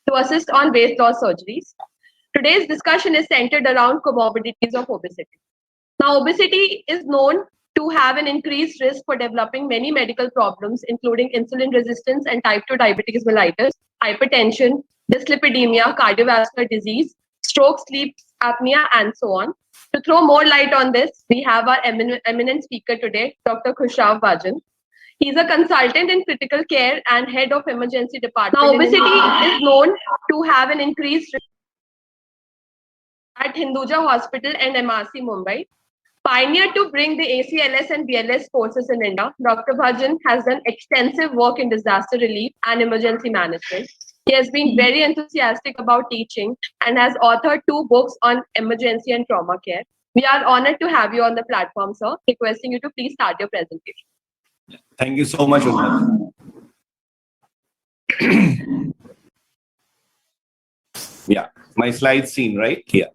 to assist on weight loss surgeries. Today's discussion is centered around comorbidities of obesity. Now, obesity is known to have an increased risk for developing many medical problems, including insulin resistance and type 2 diabetes mellitus, hypertension, dyslipidemia, cardiovascular disease, stroke, sleep apnea, and so on. To throw more light on this, we have our eminent speaker today, Dr. Khushrao Bajan. He's a consultant in critical care and head of emergency department. Now, obesity is known to have an increased risk at Hinduja Hospital and MRC Mumbai. Pioneer to bring the ACLS and BLS courses in India, Dr. Bajan has done extensive work in disaster relief and emergency management. He has been very enthusiastic about teaching and has authored 2 books on emergency and trauma care. We are honored to have you on the platform, sir. Requesting you to please start your presentation. Thank you so much, Umar. Yeah, my slides seen right here.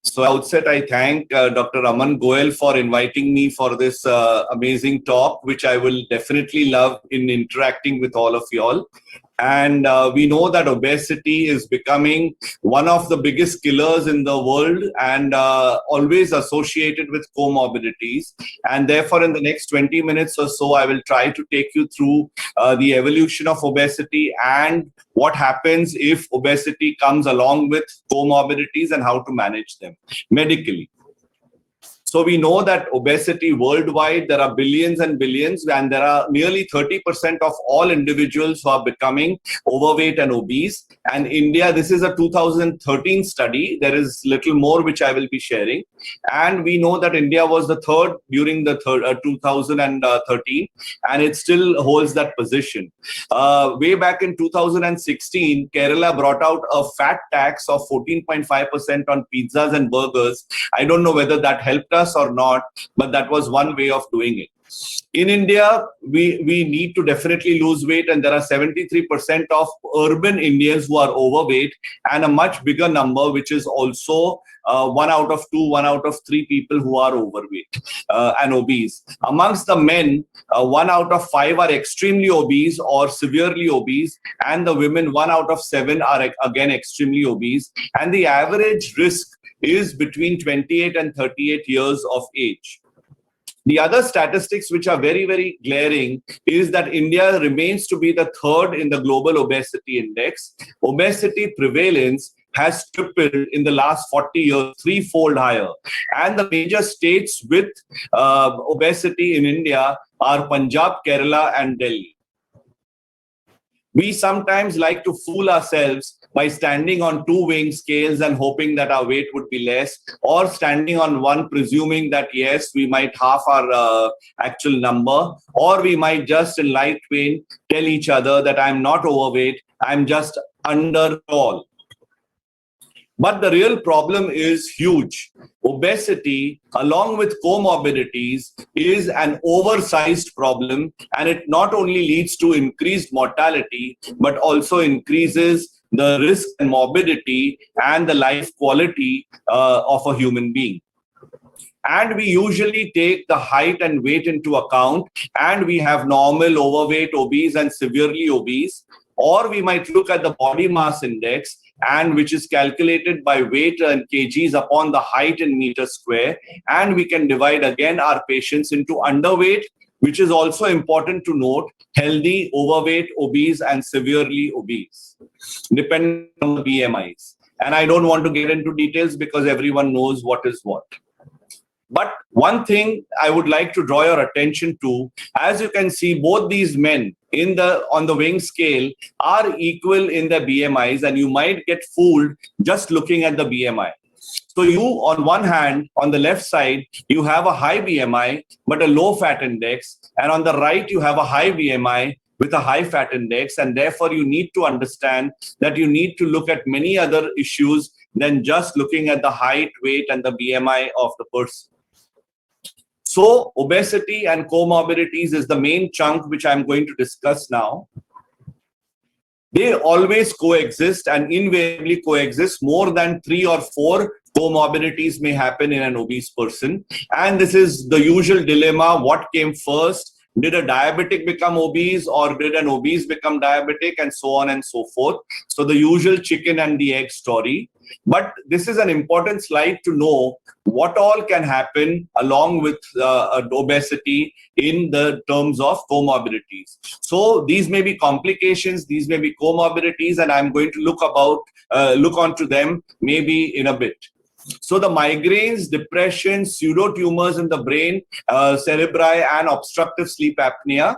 So outset, I thank Dr. Aman Goel for inviting me for this amazing talk, which I will definitely love in interacting with all of y'all. And we know that obesity is becoming one of the biggest killers in the world and always associated with comorbidities. And therefore, in the next 20 minutes or so, I will try to take you through the evolution of obesity and what happens if obesity comes along with comorbidities and how to manage them medically. So we know that obesity worldwide, there are billions and billions, and there are nearly 30% of all individuals who are becoming overweight and obese. And India, this is a 2013 study. There is little more which I will be sharing. And we know that India was the third during the 2013, and it still holds that position. Way back in 2016, Kerala brought out a fat tax of 14.5% on pizzas and burgers. I don't know whether that helped us or not, but that was one way of doing it. In India, we need to definitely lose weight, and there are 73% of urban Indians who are overweight, and a much bigger number, which is also 1 out of 2, 1 out of 3 people who are overweight and obese. Amongst the men, 1 out of 5 are extremely obese or severely obese, and the women, 1 out of 7 are again extremely obese, and the average risk is between 28 and 38 years of age. The other statistics which are very, very glaring is that India remains to be the third in the global obesity index. Obesity prevalence has tripled in the last 40 years, 3-fold higher. And the major states with obesity in India are Punjab, Kerala, and Delhi. We sometimes like to fool ourselves by standing on 2 weighing scales and hoping that our weight would be less, or standing on one presuming that yes, we might half our actual number, or we might just in light vein tell each other that I'm not overweight, I'm just under tall. But the real problem is huge. Obesity, along with comorbidities, is an oversized problem, and it not only leads to increased mortality, but also increases the risk and morbidity and the life quality of a human being. And we usually take the height and weight into account, and we have normal, overweight, obese, and severely obese. Or we might look at the body mass index, and which is calculated by weight and kgs upon the height in meters square. And we can divide again our patients into underweight, which is also important to note, healthy, overweight, obese, and severely obese, depending on the BMIs. And I don't want to get into details because everyone knows what is what. But one thing I would like to draw your attention to, as you can see, both these men on the weighing scale are equal in their BMIs, and you might get fooled just looking at the BMI. So you, on one hand, on the left side, you have a high BMI, but a low fat index. And on the right, you have a high BMI with a high fat index. And therefore, you need to understand that you need to look at many other issues than just looking at the height, weight, and the BMI of the person. So obesity and comorbidities is the main chunk which I'm going to discuss now. They always coexist and invariably coexist. More than 3 or 4 comorbidities may happen in an obese person. And this is the usual dilemma: what came first, Did a diabetic become obese, or did an obese become diabetic, and so on and so forth. So the usual chicken and the egg story. But this is an important slide to know what all can happen along with obesity in the terms of comorbidities. So these may be complications, these may be comorbidities, and I'm going to look onto them maybe in a bit. So the migraines, depression, pseudotumors in the brain, cerebri, and obstructive sleep apnea.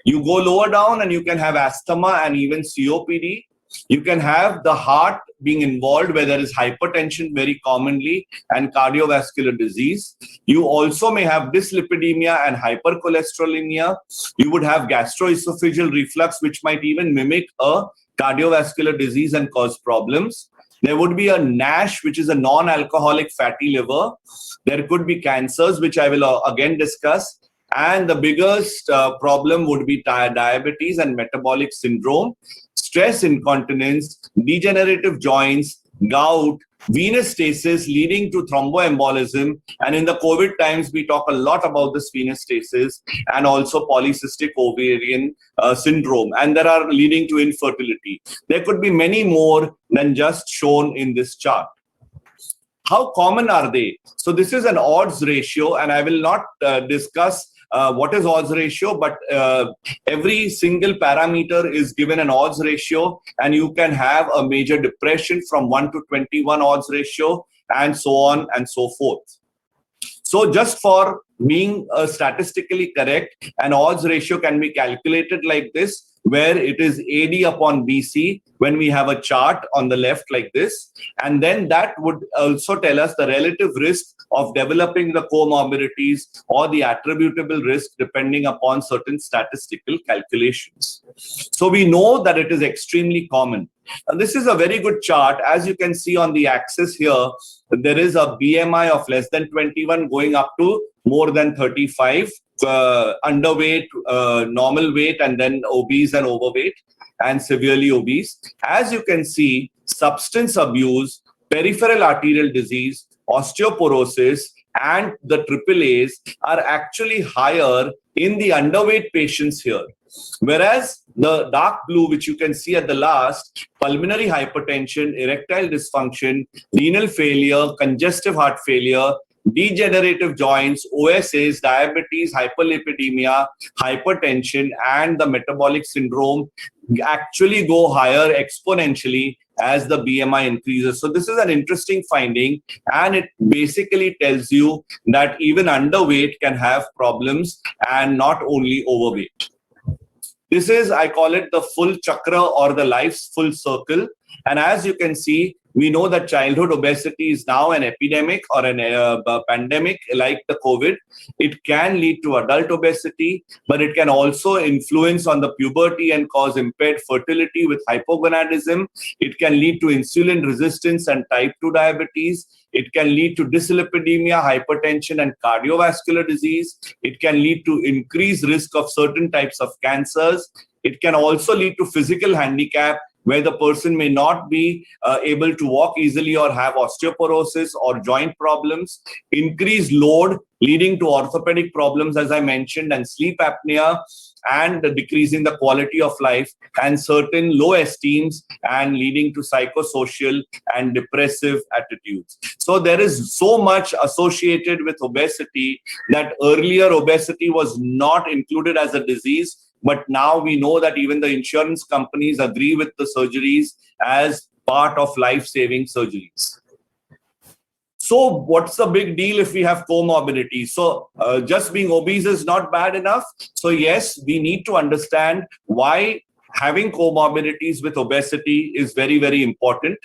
You go lower down and you can have asthma and even COPD. You can have the heart being involved, where there is hypertension very commonly, and cardiovascular disease. You also may have dyslipidemia and hypercholesterolemia. You would have gastroesophageal reflux, which might even mimic a cardiovascular disease and cause problems. There would be a NASH, which is a non-alcoholic fatty liver. There could be cancers, which I will again discuss. And the biggest problem would be diabetes and metabolic syndrome, stress incontinence, degenerative joints, gout, venous stasis leading to thromboembolism. And in the COVID times, we talk a lot about this venous stasis, and also polycystic ovarian syndrome. And there are leading to infertility. There could be many more than just shown in this chart. How common are they? So this is an odds ratio, and I will not discuss what is odds ratio, but every single parameter is given an odds ratio, and you can have a major depression from 1 to 21 odds ratio, and so on and so forth. So just for being statistically correct, an odds ratio can be calculated like this, where it is AD upon BC when we have a chart on the left like this. And then that would also tell us the relative risk of developing the comorbidities or the attributable risk depending upon certain statistical calculations. So we know that it is extremely common. And this is a very good chart. As you can see on the axis here, there is a BMI of less than 21 going up to more than 35, underweight, normal weight, and then obese and overweight, and severely obese. As you can see, substance abuse, peripheral arterial disease, osteoporosis, and the AAAs are actually higher in the underweight patients here. Whereas the dark blue, which you can see at the last, pulmonary hypertension, erectile dysfunction, renal failure, congestive heart failure, degenerative joints, OSAs, diabetes, hyperlipidemia, hypertension, and the metabolic syndrome actually go higher exponentially as the BMI increases. So this is an interesting finding, and it basically tells you that even underweight can have problems and not only overweight. This is, I call it the full chakra or the life's full circle. And as you can see, we know that childhood obesity is now an epidemic or a pandemic like the COVID. It can lead to adult obesity, but it can also influence on the puberty and cause impaired fertility with hypogonadism. It can lead to insulin resistance and type 2 diabetes. It can lead to dyslipidemia, hypertension, and cardiovascular disease. It can lead to increased risk of certain types of cancers. It can also lead to physical handicap, where the person may not be able to walk easily or have osteoporosis or joint problems, increased load leading to orthopedic problems, as I mentioned, and sleep apnea, and decreasing the quality of life, and certain low esteems, and leading to psychosocial and depressive attitudes. So there is so much associated with obesity that earlier obesity was not included as a disease. But now we know that even the insurance companies agree with the surgeries as part of life-saving surgeries. So what's the big deal if we have comorbidities? So just being obese is not bad enough. So yes, we need to understand why having comorbidities with obesity is very, very important.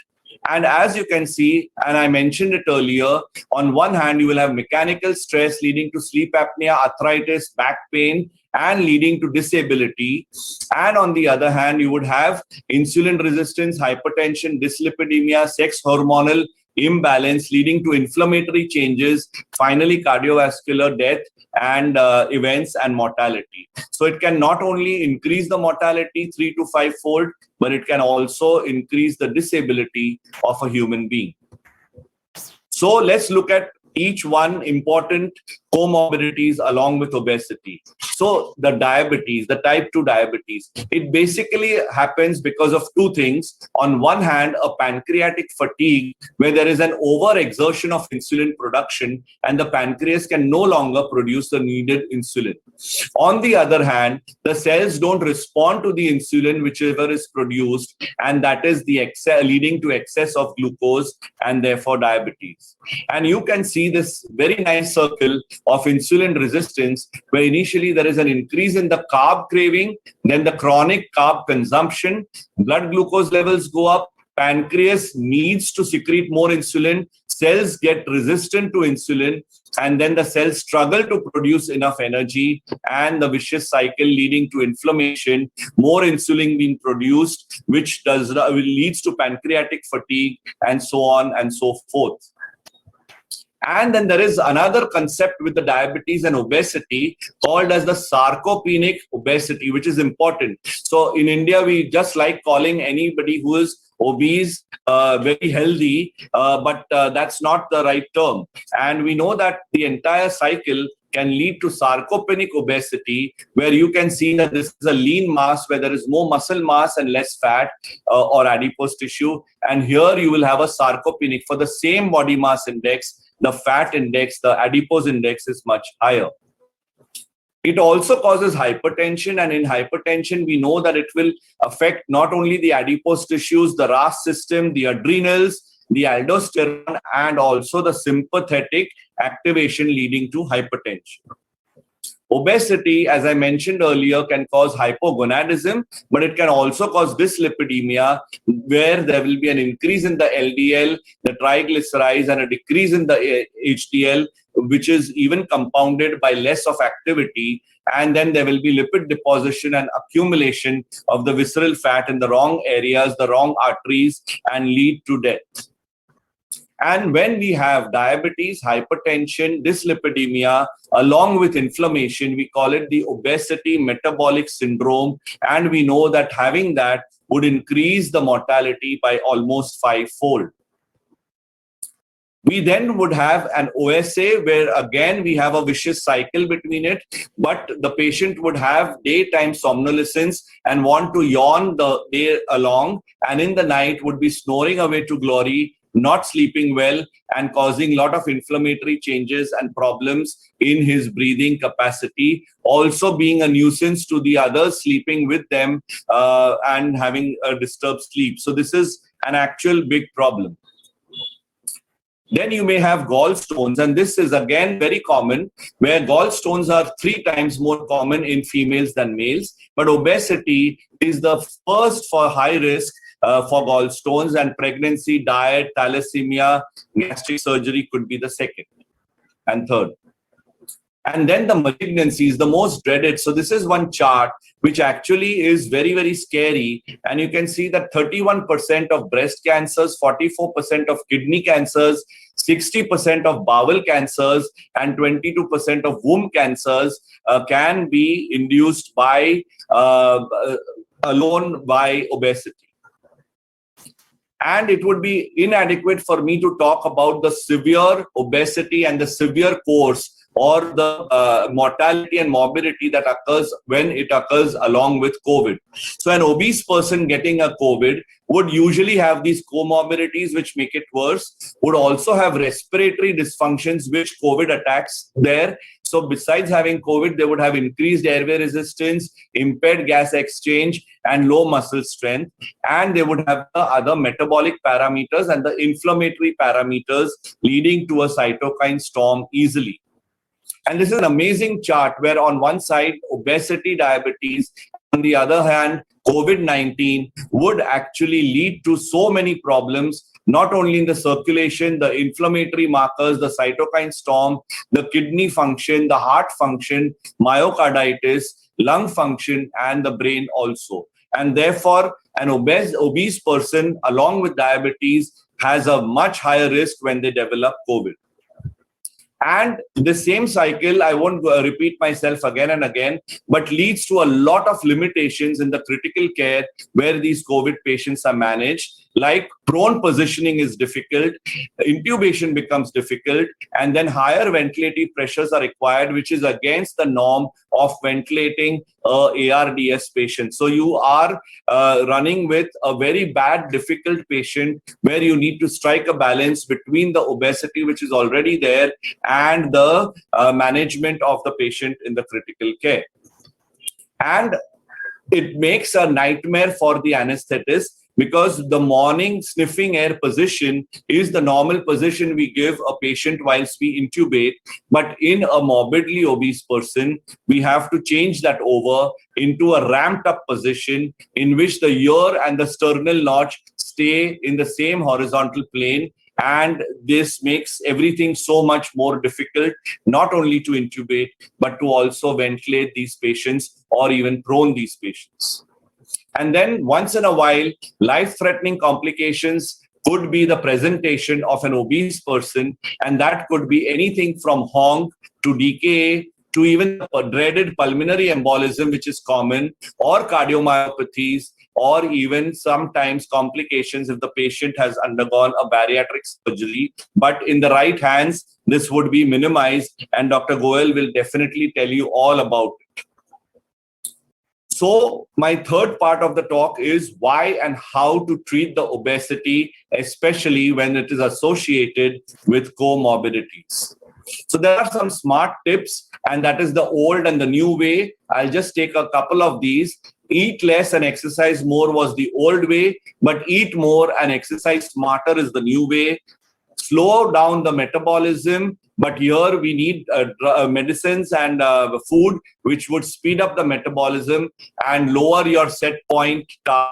And as you can see, and I mentioned it earlier, on one hand, you will have mechanical stress leading to sleep apnea, arthritis, back pain, and leading to disability. And on the other hand, you would have insulin resistance, hypertension, dyslipidemia, sex hormonal imbalance leading to inflammatory changes, finally cardiovascular death and events and mortality. So it can not only increase the mortality 3 to 5 fold, but it can also increase the disability of a human being. So let's look at each one important comorbidities along with obesity. So the diabetes, the type 2 diabetes, it basically happens because of two things. On one hand, a pancreatic fatigue where there is an overexertion of insulin production and the pancreas can no longer produce the needed insulin. On the other hand, the cells don't respond to the insulin whichever is produced, and that is the leading to excess of glucose and therefore diabetes. And you can see this very nice circle of insulin resistance where initially there is an increase in the carb craving, then the chronic carb consumption, blood glucose levels go up, pancreas needs to secrete more insulin, cells get resistant to insulin, and then the cells struggle to produce enough energy, and the vicious cycle leading to inflammation, more insulin being produced, which leads to pancreatic fatigue, and so on and so forth. And then there is another concept with the diabetes and obesity called as the sarcopenic obesity, which is important. So in India, we just like calling anybody who is obese very healthy, but that's not the right term. And we know that the entire cycle can lead to sarcopenic obesity, where you can see that this is a lean mass where there is more muscle mass and less fat or adipose tissue. And here you will have a sarcopenic. For the same body mass index, the fat index, the adipose index is much higher. It also causes hypertension, and in hypertension, we know that it will affect not only the adipose tissues, the RAS system, the adrenals, the aldosterone, and also the sympathetic activation leading to hypertension. Obesity, as I mentioned earlier, can cause hypogonadism, but it can also cause dyslipidemia, where there will be an increase in the LDL, the triglycerides, and a decrease in the HDL, which is even compounded by less of activity. And then there will be lipid deposition and accumulation of the visceral fat in the wrong areas, the wrong arteries, and lead to death. And when we have diabetes, hypertension, dyslipidemia, along with inflammation, we call it the obesity metabolic syndrome. And we know that having that would increase the mortality by almost 5-fold. We then would have an OSA where again we have a vicious cycle between it, but the patient would have daytime somnolence and want to yawn the day along, and in the night would be snoring away to glory, not sleeping well, and causing a lot of inflammatory changes and problems in his breathing capacity, also being a nuisance to the others sleeping with them and having a disturbed sleep. So this is an actual big problem. Then you may have gallstones, and this is again very common, where gallstones are 3 times more common in females than males. But obesity is the first for high risk for gallstones, and pregnancy, diet, thalassemia, gastric surgery could be the second and third. And then the malignancies, the most dreaded. So this is one chart which actually is very, very scary. And you can see that 31% of breast cancers, 44% of kidney cancers, 60% of bowel cancers, and 22% of womb cancers can be induced by alone by obesity. And it would be inadequate for me to talk about the severe obesity and the severe course, or the mortality and morbidity that occurs when it occurs along with COVID. So an obese person getting a COVID would usually have these comorbidities which make it worse, would also have respiratory dysfunctions which COVID attacks there. So besides having COVID, they would have increased airway resistance, impaired gas exchange, and low muscle strength. And they would have the other metabolic parameters and the inflammatory parameters leading to a cytokine storm easily. And this is an amazing chart where on one side, obesity, diabetes, on the other hand, COVID-19 would actually lead to so many problems, not only in the circulation, the inflammatory markers, the cytokine storm, the kidney function, the heart function, myocarditis, lung function, and the brain also. And therefore, an obese person along with diabetes has a much higher risk when they develop COVID. And the same cycle, I won't repeat myself again and again, but leads to a lot of limitations in the critical care where these COVID patients are managed. like prone positioning is difficult, intubation becomes difficult, and then higher ventilative pressures are required, which is against the norm of ventilating ARDS patient. So you are running with a very bad, difficult patient where you need to strike a balance between the obesity, which is already there, and the management of the patient in the critical care. And it makes a nightmare for the anesthetist, because the morning sniffing air position is the normal position we give a patient whilst we intubate. But in a morbidly obese person, we have to change that over into a ramped up position in which the ear and the sternal notch stay in the same horizontal plane. And this makes everything so much more difficult, not only to intubate, but to also ventilate these patients or even prone these patients. And then once in a while, life-threatening complications could be the presentation of an obese person, and that could be anything from honk to DKA to even dreaded pulmonary embolism, which is common, or cardiomyopathies, or even sometimes complications if the patient has undergone a bariatric surgery. But in the right hands, this would be minimized, and Dr. Goel will definitely tell you all about it. So my third part of the talk is why and how to treat the obesity, especially when it is associated with comorbidities. So there are some smart tips, and that is the old and the new way. I'll just take a couple of these. Eat less and exercise more was the old way, but eat more and exercise smarter is the new way. Slow down the metabolism, but here we need medicines and food which would speed up the metabolism and lower your set point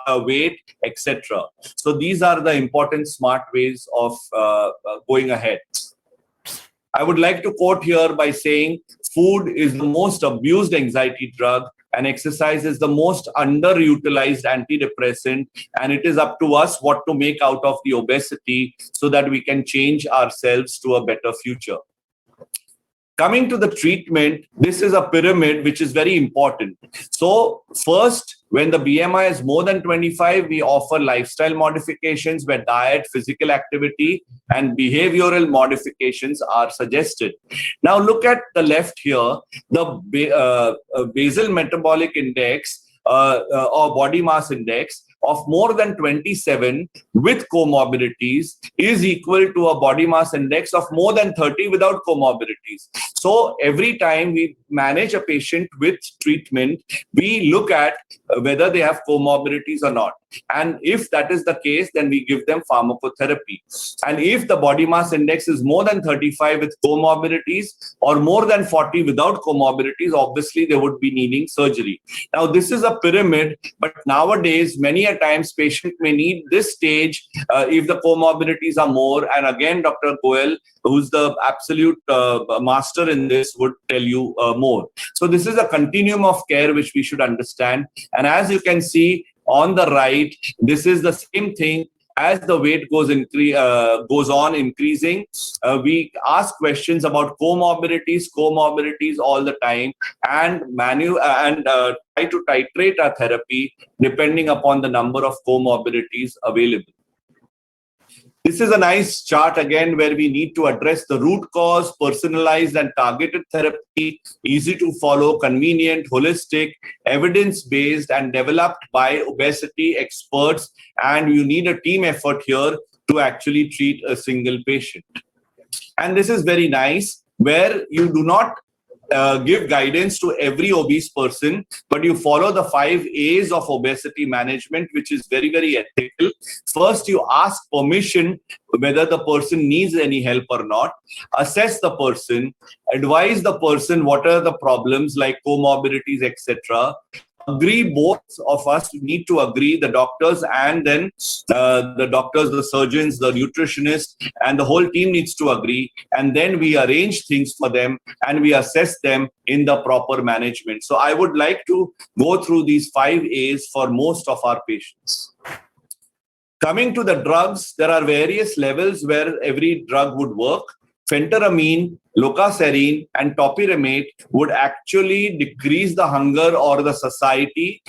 weight, etc. So these are the important smart ways of going ahead. I would like to quote here by saying, food is the most abused anxiety drug, and exercise is the most underutilized antidepressant, and it is up to us what to make out of the obesity so that we can change ourselves to a better future. Coming to the treatment, this is a pyramid which is very important. So first, when the BMI is more than 25, we offer lifestyle modifications where diet, physical activity, and behavioral modifications are suggested. Now look at the left here, the basal metabolic index or body mass index of more than 27 with comorbidities is equal to a body mass index of more than 30 without comorbidities. So every time we manage a patient with treatment, we look at whether they have comorbidities or not. And if that is the case, then we give them pharmacotherapy. And if the body mass index is more than 35 with comorbidities or more than 40 without comorbidities, obviously they would be needing surgery. Now, this is a pyramid, but nowadays, many a times patient may need this stage if the comorbidities are more. And again, Dr. Goel, who's the absolute master in this, would tell you more. So this is a continuum of care which we should understand. And as you can see, on the right, this is the same thing. As the weight goes on increasing, we ask questions about comorbidities all the time, and try to titrate our therapy depending upon the number of comorbidities available. This is a nice chart again where we need to address the root cause, personalized and targeted therapy, easy to follow, convenient, holistic, evidence-based and developed by obesity experts. And you need a team effort here to actually treat a single patient. And this is very nice where you do not give guidance to every obese person, but you follow the 5 A's of obesity management, which is very, very ethical. First, you ask permission whether the person needs any help or not, assess the person, advise the person what are the problems like comorbidities, etc. Agree, both of us need to agree, the doctors and then the doctors, the surgeons, the nutritionist, and the whole team needs to agree. And then we arrange things for them and we assess them in the proper management. So I would like to go through these 5 A's for most of our patients. Coming to the drugs, there are various levels where every drug would work. Phentermine, locaserine, and topiramate would actually decrease the hunger or the satiety,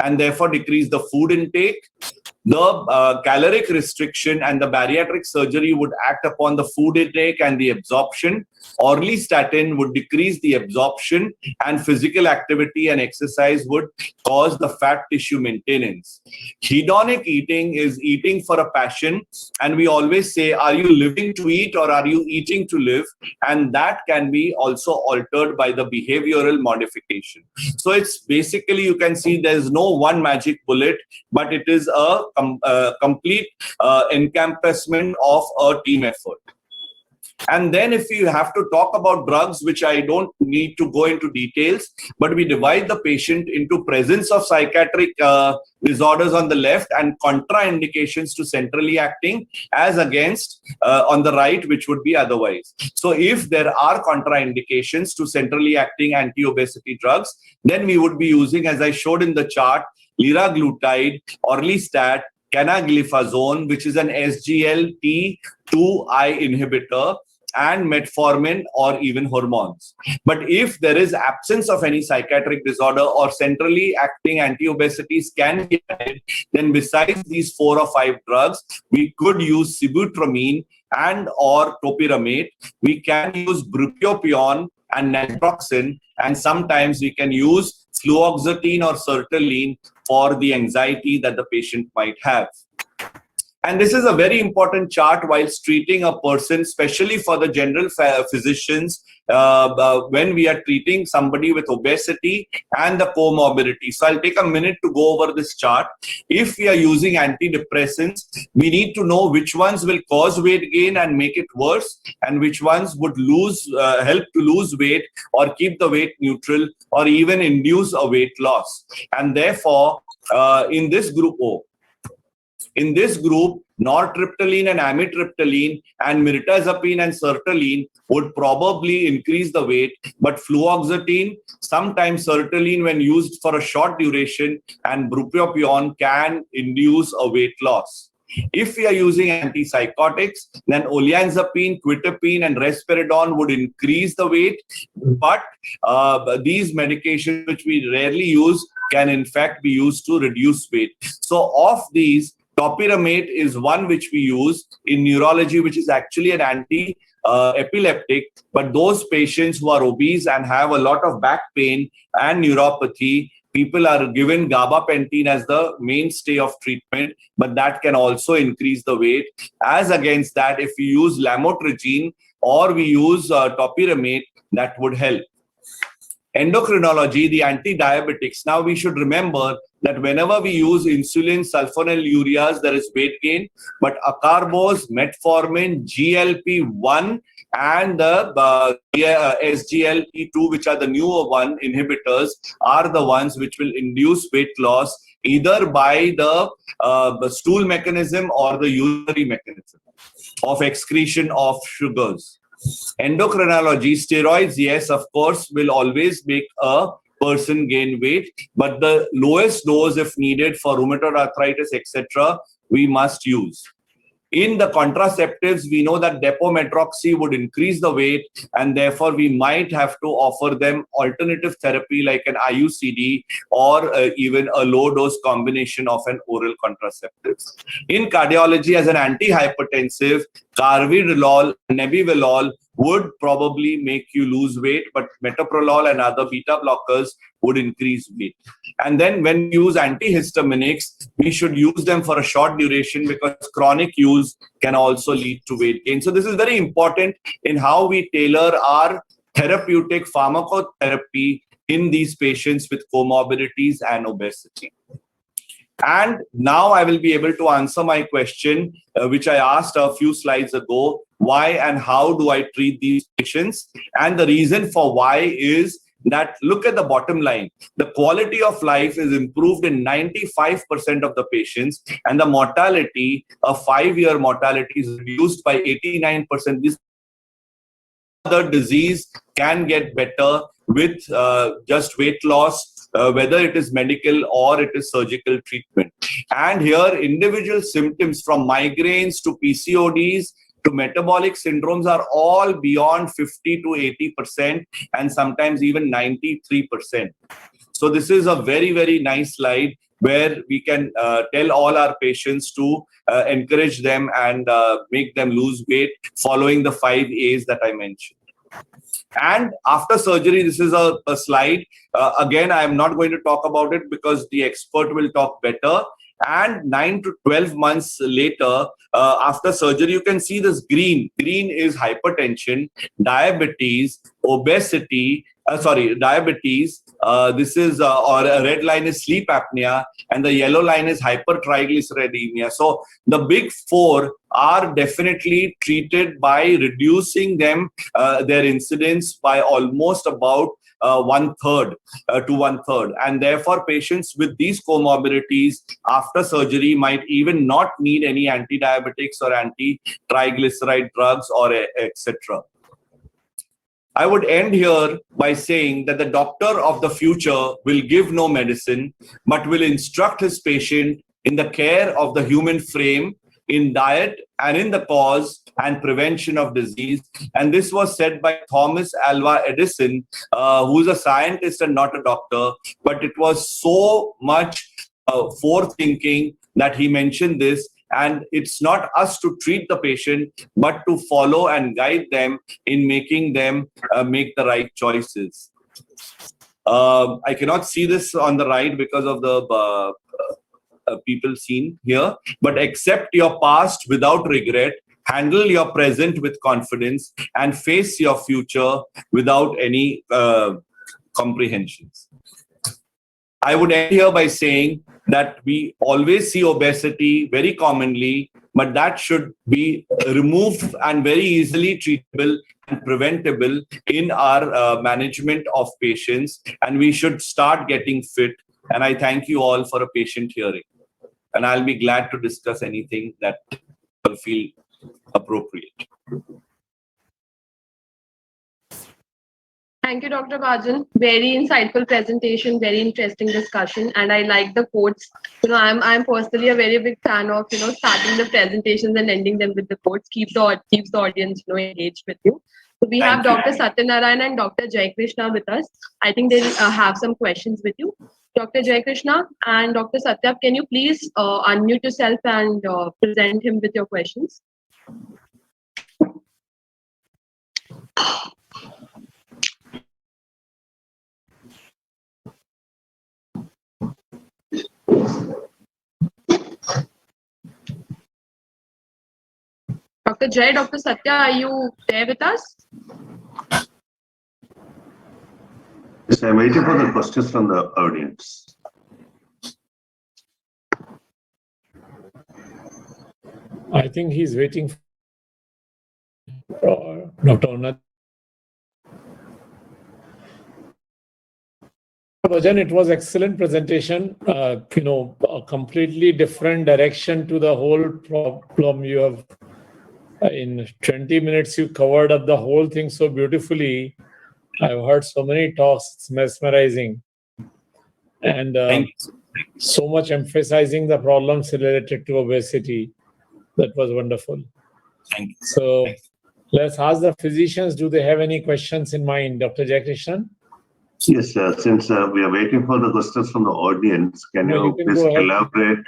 and therefore decrease the food intake. the caloric restriction and the bariatric surgery would act upon the food intake and the absorption. Orlistat would decrease the absorption, and physical activity and exercise would cause the fat tissue maintenance. Hedonic eating is eating for a passion, and we always say, are you living to eat or are you eating to live? And that can be also altered by the behavioral modification. So it's basically, you can see there's no one magic bullet, but it is a complete encompassment of a team effort. And then if you have to talk about drugs, which I don't need to go into details, but we divide the patient into presence of psychiatric disorders on the left and contraindications to centrally acting as against on the right, which would be otherwise. So if there are contraindications to centrally acting anti-obesity drugs, then we would be using, as I showed in the chart, liraglutide, orlistat, canagliflozin, which is an SGLT2I inhibitor, and metformin or even hormones. But if there is absence of any psychiatric disorder or centrally acting anti-obesities can be added, then besides these 4 or 5 drugs, we could use sibutramine and or topiramate. We can use bupropion and naproxen, and sometimes we can use fluoxetine or sertraline for the anxiety that the patient might have. And this is a very important chart whilst treating a person, especially for the general physicians, when we are treating somebody with obesity and the comorbidities. So I'll take a minute to go over this chart. If we are using antidepressants, we need to know which ones will cause weight gain and make it worse, and which ones would help to lose weight or keep the weight neutral or even induce a weight loss. And therefore, in this group, nortriptyline and amitriptyline and mirtazapine and sertraline would probably increase the weight, but fluoxetine, sometimes sertraline when used for a short duration, and bupropion can induce a weight loss. If we are using antipsychotics, then olanzapine, quetiapine, and risperidone would increase the weight, but these medications, which we rarely use, can in fact be used to reduce weight. So of these, topiramate is one which we use in neurology, which is actually an anti-epileptic, but those patients who are obese and have a lot of back pain and neuropathy, people are given gabapentin as the mainstay of treatment, but that can also increase the weight. As against that, if we use lamotrigine or we use topiramate, that would help. Endocrinology, the anti-diabetics. Now we should remember that whenever we use insulin, sulfonylureas, there is weight gain, but acarbose, metformin, GLP-1 and the SGLT2, which are the newer one inhibitors, are the ones which will induce weight loss either by the stool mechanism or the urinary mechanism of excretion of sugars. Endocrinology, steroids, yes, of course, will always make a person gain weight, but the lowest dose, if needed for rheumatoid arthritis, etc., we must use. In the contraceptives, we know that depo-metroxy would increase the weight, and therefore we might have to offer them alternative therapy like an IUCD or even a low-dose combination of an oral contraceptives. In cardiology, as an antihypertensive, carvedilol, nebivolol would probably make you lose weight, but metoprolol and other beta blockers would increase weight. And then when you use antihistaminics, we should use them for a short duration because chronic use can also lead to weight gain. So this is very important in how we tailor our therapeutic pharmacotherapy in these patients with comorbidities and obesity. And now I will be able to answer my question, which I asked a few slides ago. Why and how do I treat these patients? And the reason for why is that, look at the bottom line. The quality of life is improved in 95% of the patients, and the mortality, a 5-year mortality, is reduced by 89%. This other disease can get better with just weight loss, whether it is medical or it is surgical treatment. And here, individual symptoms from migraines to PCODs to metabolic syndromes are all beyond 50 to 80% and sometimes even 93%. So this is a very, very nice slide where we can tell all our patients to encourage them and make them lose weight following the 5 A's that I mentioned. And after surgery, this is a slide. Again, I am not going to talk about it because the expert will talk better. And 9 to 12 months later, after surgery, you can see this green. Green is hypertension, diabetes, obesity, diabetes. This is, or a red line is sleep apnea, and the yellow line is hypertriglyceridemia. So the big four are definitely treated by reducing them, their incidence by almost about 1/3 to 1/3. And therefore, patients with these comorbidities after surgery might even not need any anti-diabetics or anti-triglyceride drugs or etc. I would end here by saying that the doctor of the future will give no medicine, but will instruct his patient in the care of the human frame, in diet, and in the cause and prevention of disease. And this was said by Thomas Alva Edison, who's a scientist and not a doctor, but it was so much forethinking that he mentioned this. And it's not us to treat the patient, but to follow and guide them in making them make the right choices. I cannot see this on the right because of the people seen here, but accept your past without regret, handle your present with confidence, and face your future without any comprehensions. I would end here by saying that we always see obesity very commonly, but that should be removed and very easily treatable and preventable in our management of patients, and we should start getting fit. And I thank you all for a patient hearing, and I'll be glad to discuss anything that will feel appropriate. Thank you, Dr. Bajan. Very insightful presentation, very interesting discussion, and I like the quotes. I'm personally a very big fan of starting the presentations and ending them with the quotes. Keeps the audience engaged with you. So we have Dr. Satyanarayan and Dr. Jaikrishna with us. I think they'll have some questions with you. Dr. Jaikrishna and Dr. Satyap, can you please unmute yourself and present him with your questions? Dr. Jai, Dr. Satya, are you there with us? Yes, I'm waiting for the questions from the audience. I think he's waiting for Dr. Unnat. Bajan, it was excellent presentation. A completely different direction to the whole problem. You have, in 20 minutes, you covered up the whole thing so beautifully. I've heard so many talks, it's mesmerizing. And so much emphasizing the problems related to obesity. That was wonderful. Thank you. So let's ask the physicians, do they have any questions in mind? Dr. Jaikrishnan? Yes, since we are waiting for the questions from the audience, can you please elaborate,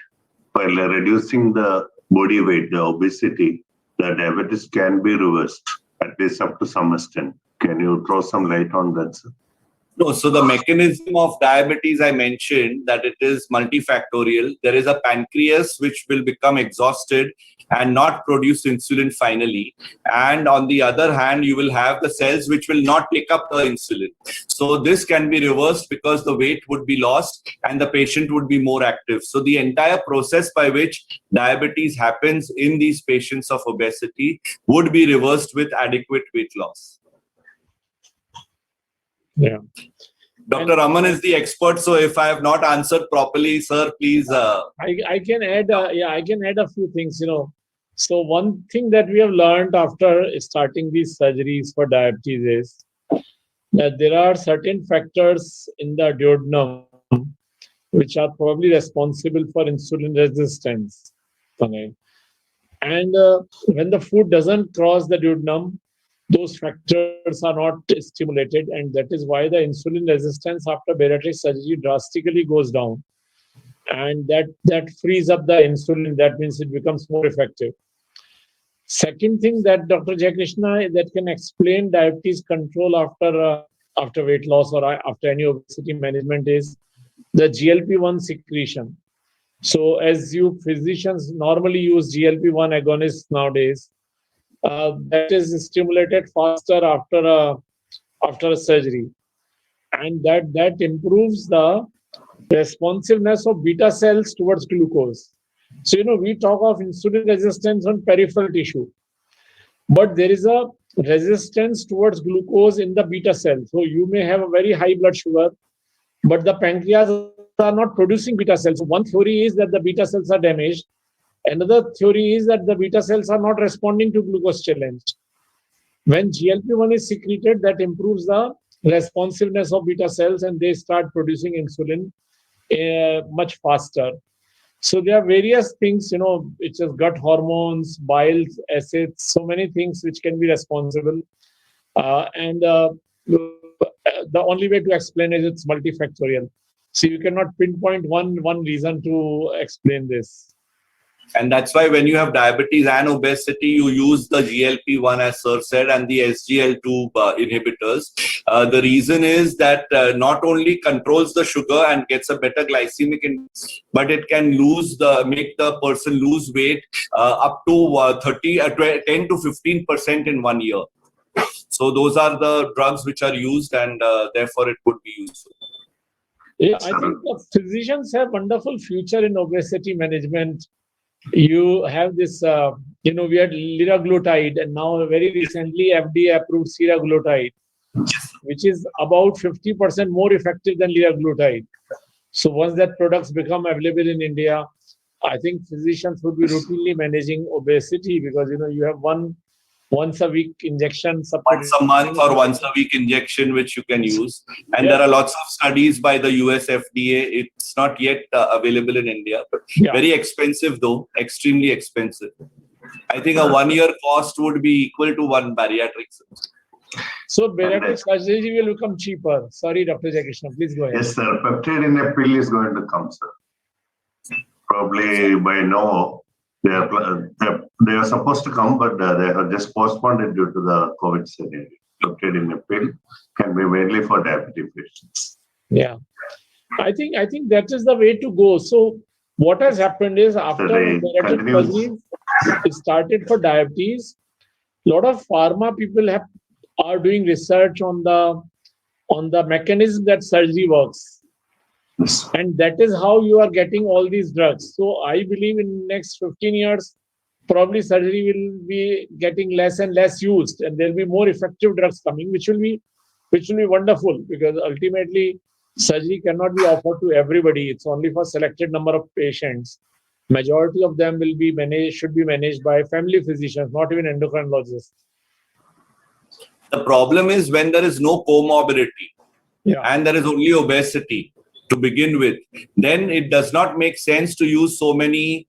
while reducing the body weight, the obesity, the diabetes can be reversed, at least up to some extent. Can you throw some light on that, sir? No, so the mechanism of diabetes, I mentioned that it is multifactorial. There is a pancreas which will become exhausted and not produce insulin finally. And on the other hand, you will have the cells which will not take up the insulin. So this can be reversed because the weight would be lost and the patient would be more active. So the entire process by which diabetes happens in these patients of obesity would be reversed with adequate weight loss. Yeah. Dr. Raman is the expert, so if I have not answered properly, sir, please. I can add. I can add a few things. So one thing that we have learned after starting these surgeries for diabetes is that there are certain factors in the duodenum which are probably responsible for insulin resistance. And when the food doesn't cross the duodenum, those factors are not stimulated, and that is why the insulin resistance after bariatric surgery drastically goes down. and that frees up the insulin. That means it becomes more effective. Second thing that Dr. Jayakrishna, that can explain diabetes control after weight loss or after any obesity management is the GLP-1 secretion. So as you physicians normally use GLP-1 agonists nowadays, that is stimulated faster after a surgery, and that improves the responsiveness of beta cells towards glucose. So we talk of insulin resistance on peripheral tissue, but there is a resistance towards glucose in the beta cell. So you may have a very high blood sugar, but the pancreas are not producing beta cells. So one theory is that the beta cells are damaged. Another theory is that the beta cells are not responding to glucose challenge. When GLP-1 is secreted, that improves the responsiveness of beta cells and they start producing insulin much faster. So there are various things, it's just gut hormones, bile acids, so many things which can be responsible. And the only way to explain it is it's multifactorial. So you cannot pinpoint one reason to explain this. And that's why when you have diabetes and obesity, you use the GLP-1, as Sir said, and the SGL2 inhibitors. The reason is that not only controls the sugar and gets a better glycemic index, but it can make the person lose weight up to 10 to 15% in 1 year. So those are the drugs which are used, and therefore it would be useful. Yeah, I think the physicians have wonderful future in obesity management. You have this, we had liraglutide, and now very recently FDA approved seraglutide, which is about 50% more effective than liraglutide. So once that products become available in India, I think physicians would be routinely managing obesity because you have once a week injection, once a month or once a week injection which you can use, and there are lots of studies by the US FDA. It's not yet available in India, but very expensive though, extremely expensive. I think a 1 year cost would be equal to one bariatric surgery. So bariatric surgery will become cheaper. Sorry, Dr. Jayakrishna, please go ahead. Yes, sir. Peptide in a pill is going to come, sir. Probably by now. They are supposed to come, but they have just postponed it due to the COVID scenario. Peptide in a pill can be mainly for diabetic patients. Yeah, I think that is the way to go. So what has happened is after bariatric surgery started for diabetes, a lot of pharma people are doing research on the mechanism that surgery works. And that is how you are getting all these drugs. So I believe in next 15 years, probably surgery will be getting less and less used, and there will be more effective drugs coming, which will be wonderful, because ultimately surgery cannot be offered to everybody. It's only for selected number of patients. Majority of them should be managed by family physicians, not even endocrinologists. The problem is when there is no comorbidity and there is only obesity to begin with, then it does not make sense to use so many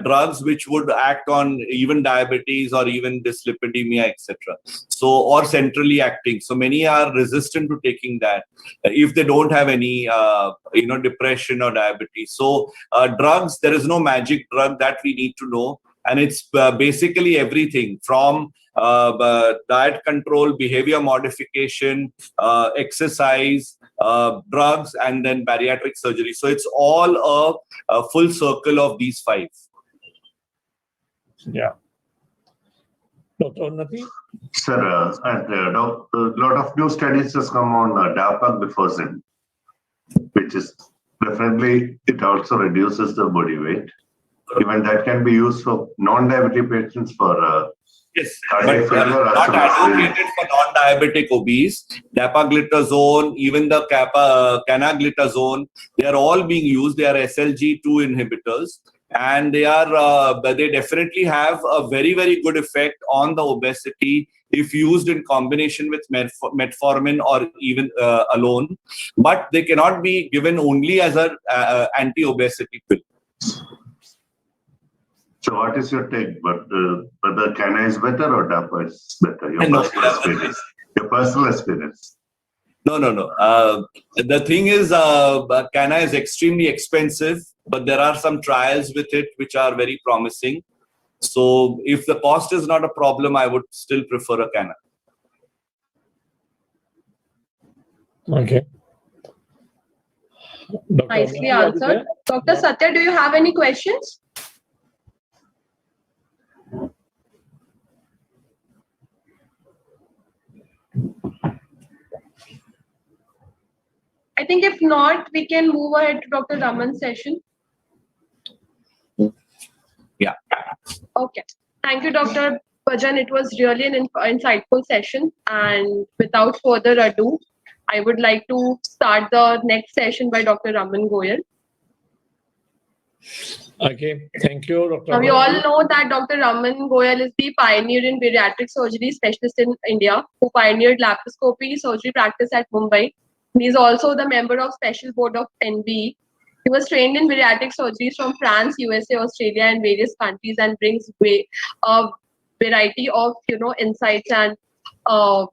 drugs which would act on even diabetes or even dyslipidemia, etc. So, or centrally acting. So many are resistant to taking that if they don't have any, depression or diabetes. So drugs, there is no magic drug that we need to know. And it's basically everything from diet control, behavior modification, exercise, drugs, and then bariatric surgery. So it's all a full circle of these 5. Yeah. Dr. Unnati? Sir, a lot of new studies has come on dapagliflozin, which is definitely, it also reduces the body weight. Even that can be used for non-diabetic patients for yes, but not advocated for non-diabetic obese. Dapagliflozin, even the canagliflozin, they are all being used. They are SLG2 inhibitors, and they definitely have a very, very good effect on the obesity if used in combination with metformin or even alone. But they cannot be given only as an anti-obesity pill. So what is your take? But whether Cana is better or Dapa is better? Your personal experience. No. The thing is, Canna is extremely expensive, but there are some trials with it which are very promising. So if the cost is not a problem, I would still prefer a Canna. Okay. Dr. Nicely Amar, answered. Dr. Satya, do you have any questions? I think if not, we can move ahead to Dr. Raman's session. Yeah. Okay. Thank you, Dr. Bajan. It was really an insightful session. And without further ado, I would like to start the next session by Dr. Raman Goyal. Okay, thank you, Dr. Now, we all know that Dr. Raman Goyal is the pioneer in bariatric surgery specialist in India, who pioneered laparoscopy surgery practice at Mumbai. He is also the member of Special Board of NB. He was trained in bariatric surgeries from France, USA, Australia, and various countries, and brings a variety of insights and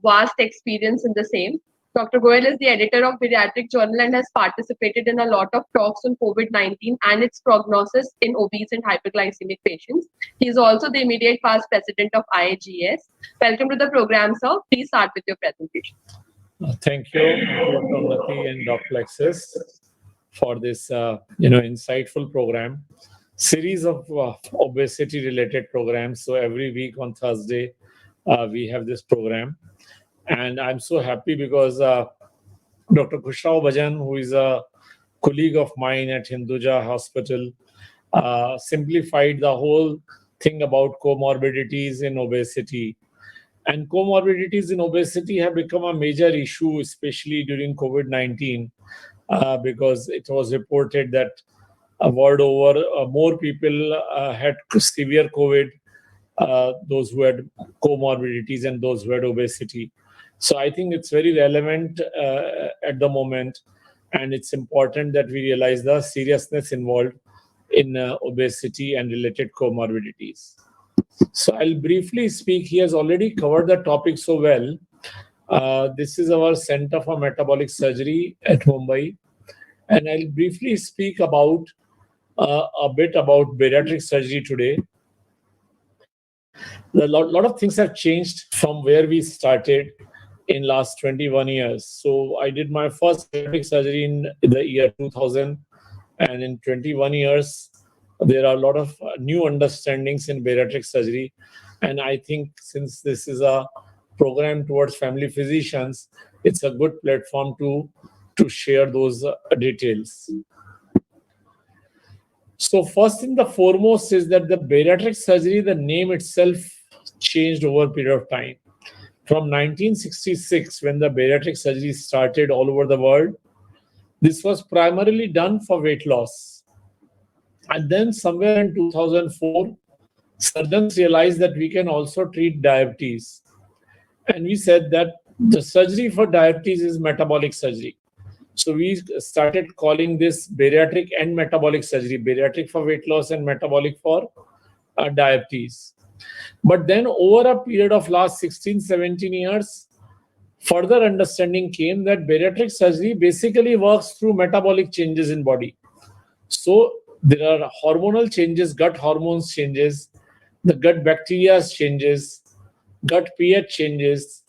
vast experience in the same. Dr. Goyal is the editor of Bariatric Journal and has participated in a lot of talks on COVID-19 and its prognosis in obese and hyperglycemic patients. He is also the immediate past president of IAGS. Welcome to the program, sir. Please start with your presentation. Thank you, Dr. Nati and Dr. Alexis, for this insightful program. Series of obesity-related programs. So every week on Thursday, we have this program. And I'm so happy because Dr. Khushrao Bajan, who is a colleague of mine at Hinduja Hospital, simplified the whole thing about comorbidities in obesity. And comorbidities in obesity have become a major issue, especially during COVID-19, because it was reported that world over, more people had severe COVID, those who had comorbidities and those who had obesity. So I think it's very relevant at the moment, and it's important that we realize the seriousness involved in obesity and related comorbidities. So I'll briefly speak. He has already covered the topic so well. This is our Center for Metabolic Surgery at Mumbai, and I'll briefly speak about a bit about bariatric surgery today. A lot of things have changed from where we started in last 21 years. So I did my first bariatric surgery in the year 2000, and in 21 years, there are a lot of new understandings in bariatric surgery. And I think since this is a program towards family physicians, it's a good platform to share those details. So first thing, the foremost is that the bariatric surgery, the name itself changed over a period of time. From 1966, when the bariatric surgery started all over the world, this was primarily done for weight loss. And then somewhere in 2004, surgeons realized that we can also treat diabetes. And we said that the surgery for diabetes is metabolic surgery. So we started calling this bariatric and metabolic surgery, bariatric for weight loss and metabolic for diabetes. But then over a period of last 16, 17 years, further understanding came that bariatric surgery basically works through metabolic changes in body. So there are hormonal changes, gut hormones changes, the gut bacteria changes, gut pH changes,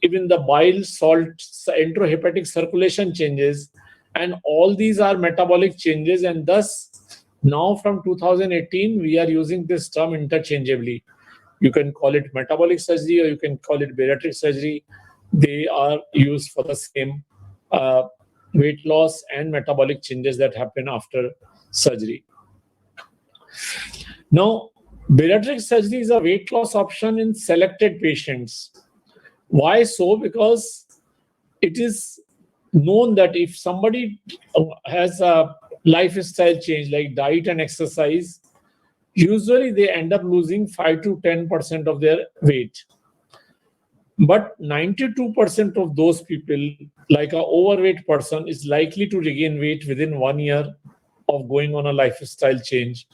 even the bile salt enterohepatic circulation changes, and all these are metabolic changes. And thus now from 2018 we are using this term interchangeably. You can call it metabolic surgery or you can call it bariatric surgery. They are used for the same weight loss and metabolic changes that happen after surgery. Now, bariatric surgery is a weight loss option in selected patients. Why so? Because it is known that if somebody has a lifestyle change like diet and exercise, usually they end up losing 5 to 10% of their weight. But 92% of those people, like an overweight person, is likely to regain weight within 1 year of going on a lifestyle change.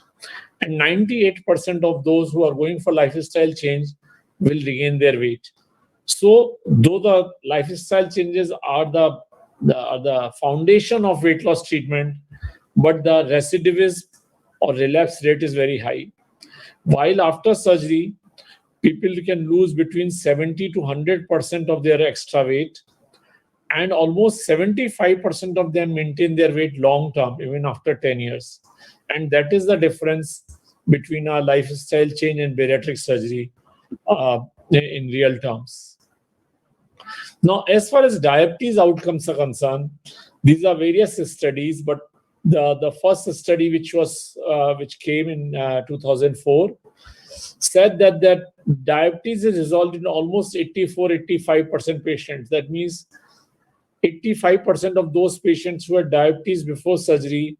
And 98% of those who are going for lifestyle change will regain their weight. So though the lifestyle changes are the foundation of weight loss treatment, but the recidivism or relapse rate is very high. While after surgery, people can lose between 70 to 100% of their extra weight, and almost 75% of them maintain their weight long term, even after 10 years. And that is the difference between a lifestyle change and bariatric surgery in real terms. Now, as far as diabetes outcomes are concerned, these are various studies, but the first study which came in 2004 said that diabetes is resolved in almost 84-85% patients. That means 85% of those patients who had diabetes before surgery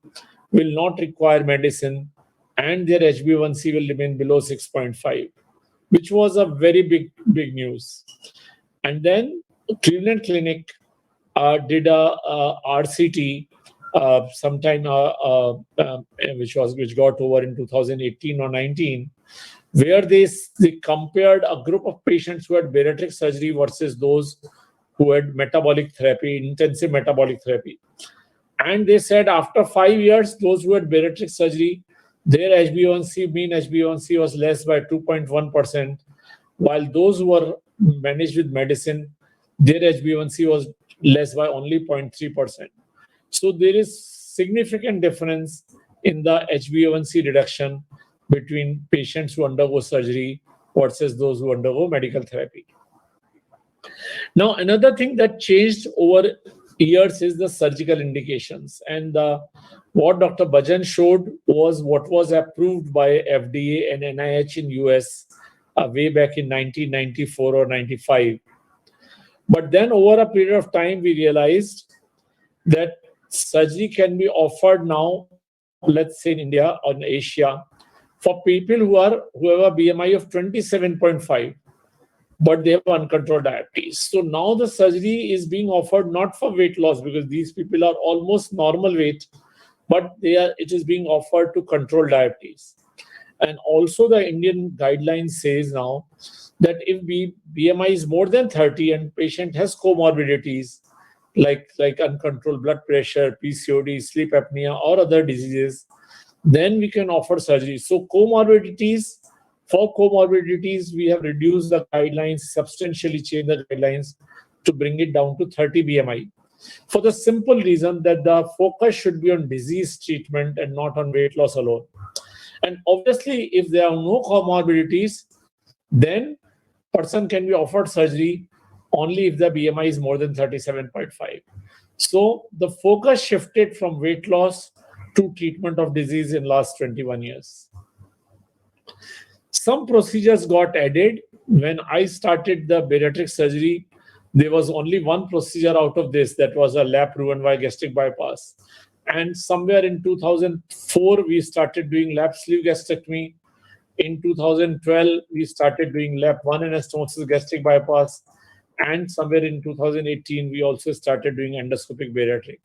will not require medicine, and their HbA1c will remain below 6.5, which was a very big news. And then Cleveland Clinic did a RCT sometime which got over in 2018 or 19, where they compared a group of patients who had bariatric surgery versus those who had metabolic therapy, intensive metabolic therapy. And they said after 5 years, those who had bariatric surgery, their mean HbA1c was less by 2.1%, while those who were managed with medicine, their HbA1c was less by only 0.3%. So there is significant difference in the HbA1c reduction between patients who undergo surgery versus those who undergo medical therapy. Now, another thing that changed over years is the surgical indications. And what Dr. Bajan showed was what was approved by FDA and NIH in US way back in 1994 or 95. But then over a period of time, we realized that surgery can be offered now, let's say in India or in Asia, for people who have a BMI of 27.5, but they have uncontrolled diabetes. So now the surgery is being offered not for weight loss, because these people are almost normal weight, but it is being offered to control diabetes. And also the Indian guidelines says now that if BMI is more than 30 and patient has comorbidities like uncontrolled blood pressure, PCOD, sleep apnea, or other diseases, then we can offer surgery. So for comorbidities, we have reduced the guidelines, substantially changed the guidelines to bring it down to 30 BMI, for the simple reason that the focus should be on disease treatment and not on weight loss alone. And obviously, if there are no comorbidities, then person can be offered surgery only if the BMI is more than 37.5. So the focus shifted from weight loss to treatment of disease in last 21 years. Some procedures got added. When I started the bariatric surgery, there was only one procedure out of this, that was a lap Roux-en-Y gastric bypass. And somewhere in 2004, we started doing lap sleeve gastrectomy. In 2012, we started doing lap 1 anastomosis gastric bypass. And somewhere in 2018, we also started doing endoscopic bariatric.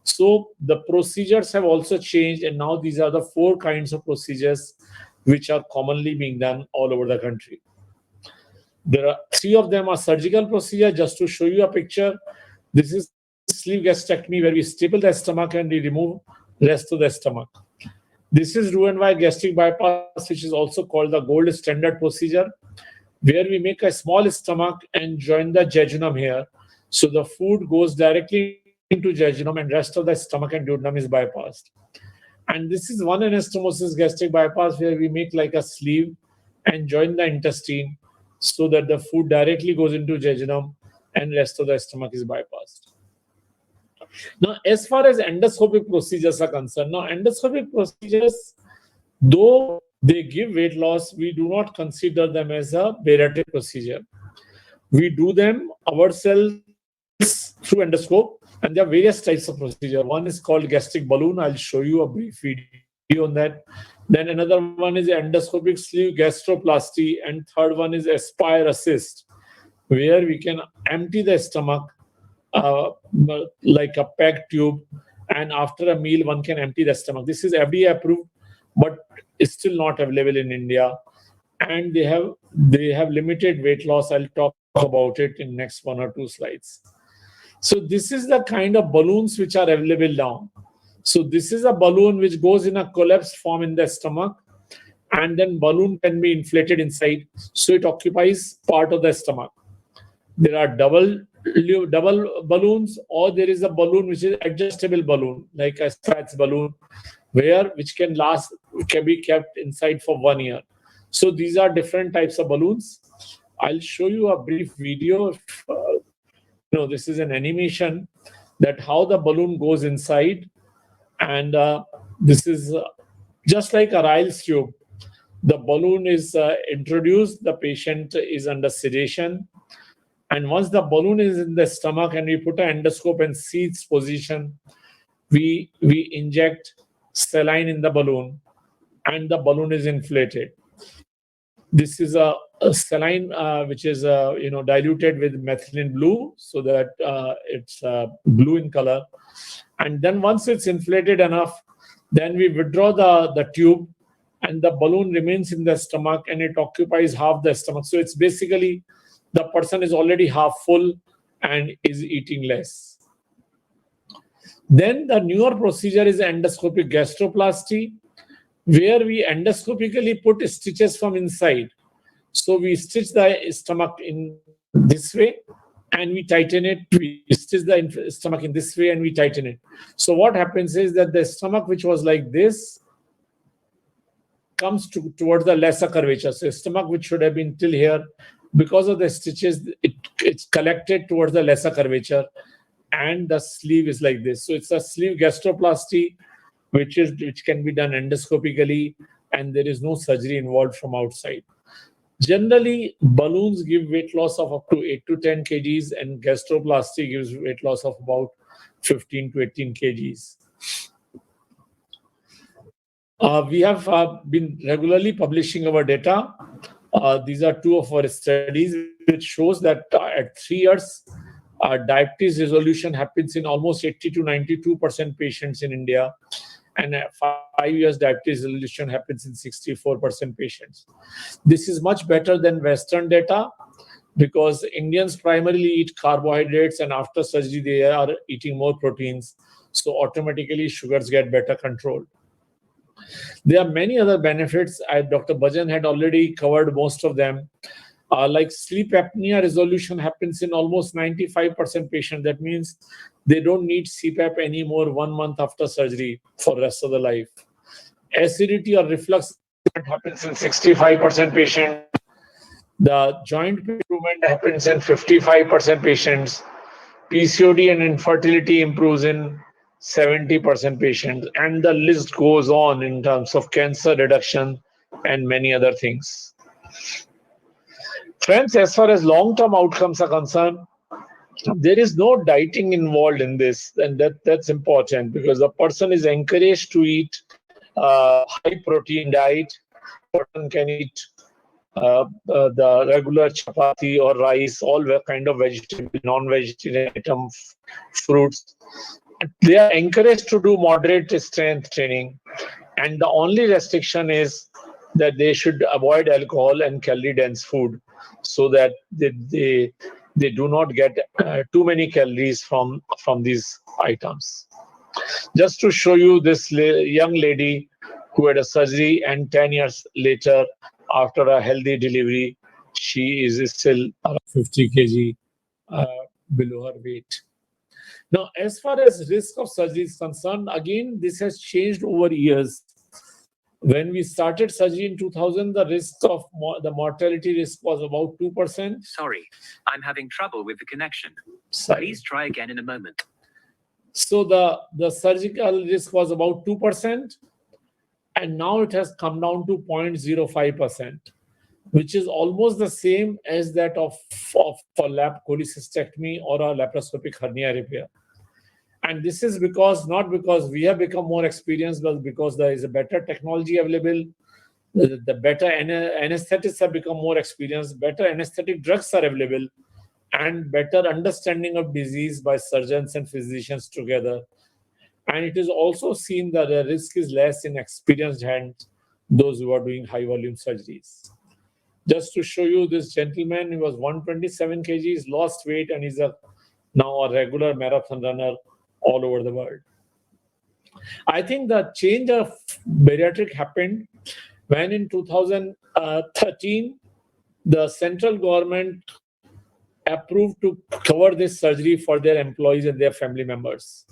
So the procedures have also changed, and now these are the 4 kinds of procedures which are commonly being done all over the country. There are 3 of them are surgical procedure. Just to show you a picture, this is sleeve gastrectomy, where we staple the stomach and we remove rest of the stomach. This is Roux-en-Y gastric bypass, which is also called the gold standard procedure, where we make a small stomach and join the jejunum here. So the food goes directly into jejunum and rest of the stomach and duodenum is bypassed. And this is 1 anastomosis gastric bypass, where we make like a sleeve and join the intestine so that the food directly goes into jejunum and rest of the stomach is bypassed. Now, as far as endoscopic procedures are concerned, now endoscopic procedures, though they give weight loss, we do not consider them as a bariatric procedure. We do them ourselves through endoscope, and there are various types of procedure. One is called gastric balloon. I'll show you a brief video on that. Then another one is endoscopic sleeve gastroplasty, and third one is aspire assist, where we can empty the stomach like a PEG tube, and after a meal one can empty the stomach. This is FDA approved, but it's still not available in India, and they have limited weight loss. I'll talk about it in next 1 or 2 slides. So this is the kind of balloons which are available now. So this is a balloon which goes in a collapsed form in the stomach, and then balloon can be inflated inside. So it occupies part of the stomach. There are double balloons, or there is a balloon which is adjustable balloon, like a Spatz balloon, which can be kept inside for 1 year. So these are different types of balloons. I'll show you a brief video. This is an animation that how the balloon goes inside, and this is just like a Ryle's tube. The balloon is introduced. The patient is under sedation. And once the balloon is in the stomach and we put an endoscope and see its position, we inject saline in the balloon, and the balloon is inflated. This is a saline which is diluted with methylene blue, so that it's blue in color. And then once it's inflated enough, then we withdraw the tube, and the balloon remains in the stomach, and it occupies half the stomach. So it's basically the person is already half full and is eating less. Then the newer procedure is endoscopic gastroplasty, where we endoscopically put stitches from inside. So we stitch the stomach in this way and we tighten it. We stitch the stomach in this way and we tighten it. So what happens is that the stomach, which was like this, comes towards the lesser curvature. So stomach, which should have been till here, because of the stitches, it's collected towards the lesser curvature, and the sleeve is like this. So it's a sleeve gastroplasty, which can be done endoscopically, and there is no surgery involved from outside. Generally, balloons give weight loss of up to 8 to 10 kgs, and gastroplasty gives weight loss of about 15 to 18 kgs. We have been regularly publishing our data. These are 2 of our studies, which shows that at 3 years, diabetes resolution happens in almost 80 to 92% patients in India, and at 5 years, diabetes resolution happens in 64% patients. This is much better than Western data, because Indians primarily eat carbohydrates, and after surgery, they are eating more proteins. So automatically, sugars get better controlled. There are many other benefits. Dr. Bajan had already covered most of them. Like sleep apnea resolution happens in almost 95% patients. That means they don't need CPAP anymore 1 month after surgery for the rest of the life. Acidity or reflux happens in 65% patients. The joint improvement happens in 55% patients. PCOD and infertility improves in 70% patients, and the list goes on in terms of cancer reduction and many other things. Friends, as far as long-term outcomes are concerned, there is no dieting involved in this, and that's important, because the person is encouraged to eat high-protein diet. Person can eat the regular chapati or rice, all kind of vegetable, non-vegetarian items, fruits. They are encouraged to do moderate strength training, and the only restriction is that they should avoid alcohol and calorie-dense food, so that they do not get too many calories from these items. Just to show you this young lady who had a surgery, and 10 years later, after a healthy delivery, she is still around 50 kg below her weight. Now, as far as risk of surgery is concerned, again, this has changed over years. When we started surgery in 2000, the risk of the mortality risk was about 2%. Sorry, I'm having trouble with the connection. Sorry. Please try again in a moment. So the surgical risk was about 2%, and now it has come down to 0.05%, which is almost the same as that of cholecystectomy or a laparoscopic hernia repair. And this is not because we have become more experienced, but because there is a better technology available. The better anesthetists have become more experienced, better anesthetic drugs are available, and better understanding of disease by surgeons and physicians together. And it is also seen that the risk is less in experienced hands, those who are doing high volume surgeries. Just to show you, this gentleman, he was 127 kgs, lost weight, and he's now a regular marathon runner all over the world. I think the change of bariatric happened when in 2013, the central government approved to cover this surgery for their employees and their family members.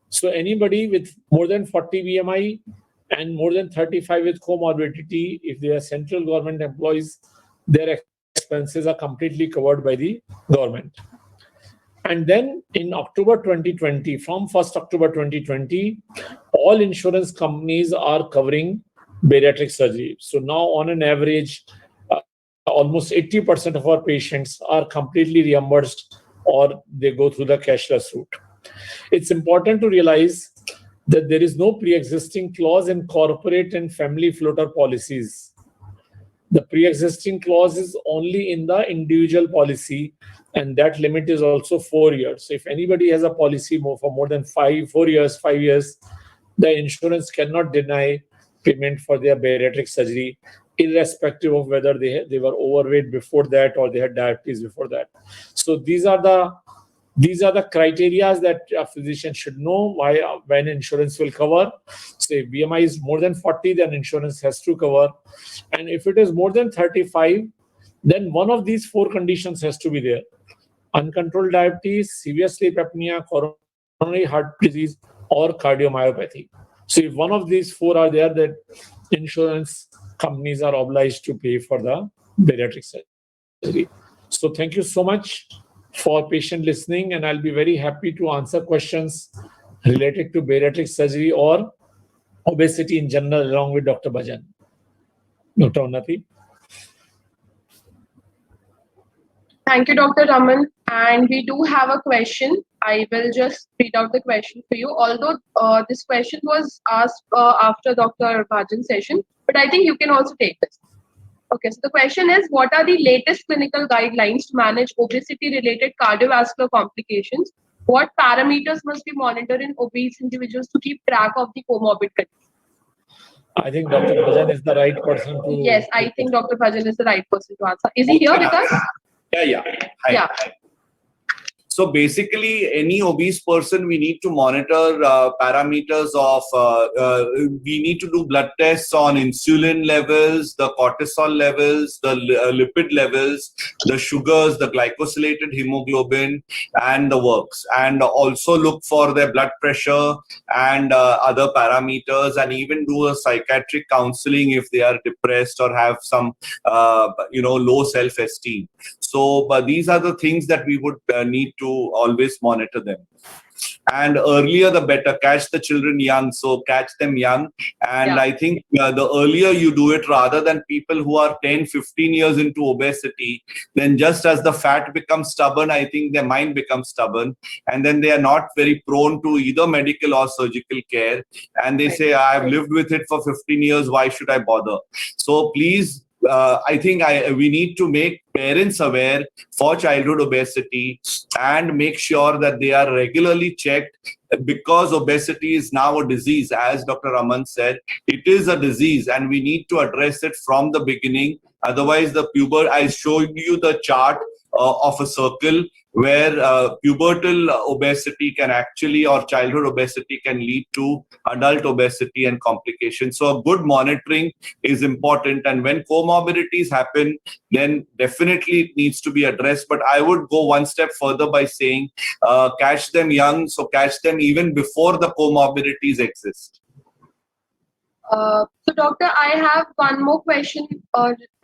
So anybody with more than 40 BMI and more than 35 with comorbidity, if they are central government employees, their expenses are completely covered by the government. And then in October 2020, from 1st October 2020, all insurance companies are covering bariatric surgery. So now on an average, almost 80% of our patients are completely reimbursed or they go through the cashless route. It's important to realize that there is no pre-existing clause in corporate and family floater policies. The pre-existing clause is only in the individual policy, and that limit is also 4 years. So if anybody has a policy for more than 5 years, the insurance cannot deny payment for their bariatric surgery, irrespective of whether they were overweight before that or they had diabetes before that. So these are the criteria that a physician should know when insurance will cover. So if BMI is more than 40, then insurance has to cover. And if it is more than 35, then one of these 4 conditions has to be there: uncontrolled diabetes, severe sleep apnea, coronary heart disease, or cardiomyopathy. So if one of these 4 are there, that insurance companies are obliged to pay for the bariatric surgery. So thank you so much for patient listening, and I'll be very happy to answer questions related to bariatric surgery or obesity in general along with Dr. Bajan. Dr. Unnati. Thank you, Dr. Raman. And we do have a question. I will just read out the question for you. Although this question was asked after Dr. Bajan's session, but I think you can also take this. Okay, so the question is, what are the latest clinical guidelines to manage obesity-related cardiovascular complications? What parameters must be monitored in obese individuals to keep track of the comorbid condition? I think Dr. Bajan is the right person to... Yes, I think Dr. Bajan is the right person to answer. Is he here with us? Yeah. Hi. Yeah. So basically, any obese person, we need to monitor parameters of, we need to do blood tests on insulin levels, the cortisol levels, the lipid levels, the sugars, the glycosylated hemoglobin, and the works. And also look for their blood pressure and other parameters, and even do a psychiatric counseling if they are depressed or have some, low self-esteem. So these are the things that we would need to always monitor them. And earlier the better. Catch the children young, so catch them young. And I think the earlier you do it, rather than people who are 10, 15 years into obesity, then just as the fat becomes stubborn, I think their mind becomes stubborn. And then they are not very prone to either medical or surgical care. And they say, I've lived with it for 15 years, why should I bother? So please, I think we need to make parents aware for childhood obesity and make sure that they are regularly checked, because obesity is now a disease. As Dr. Raman said, it is a disease and we need to address it from the beginning. Otherwise, I showed you the chart of a circle where pubertal obesity can actually, or childhood obesity can lead to adult obesity and complications. So a good monitoring is important. And when comorbidities happen, then definitely it needs to be addressed. But I would go one step further by saying, catch them young. So catch them even before the comorbidities exist. So doctor, I have one more question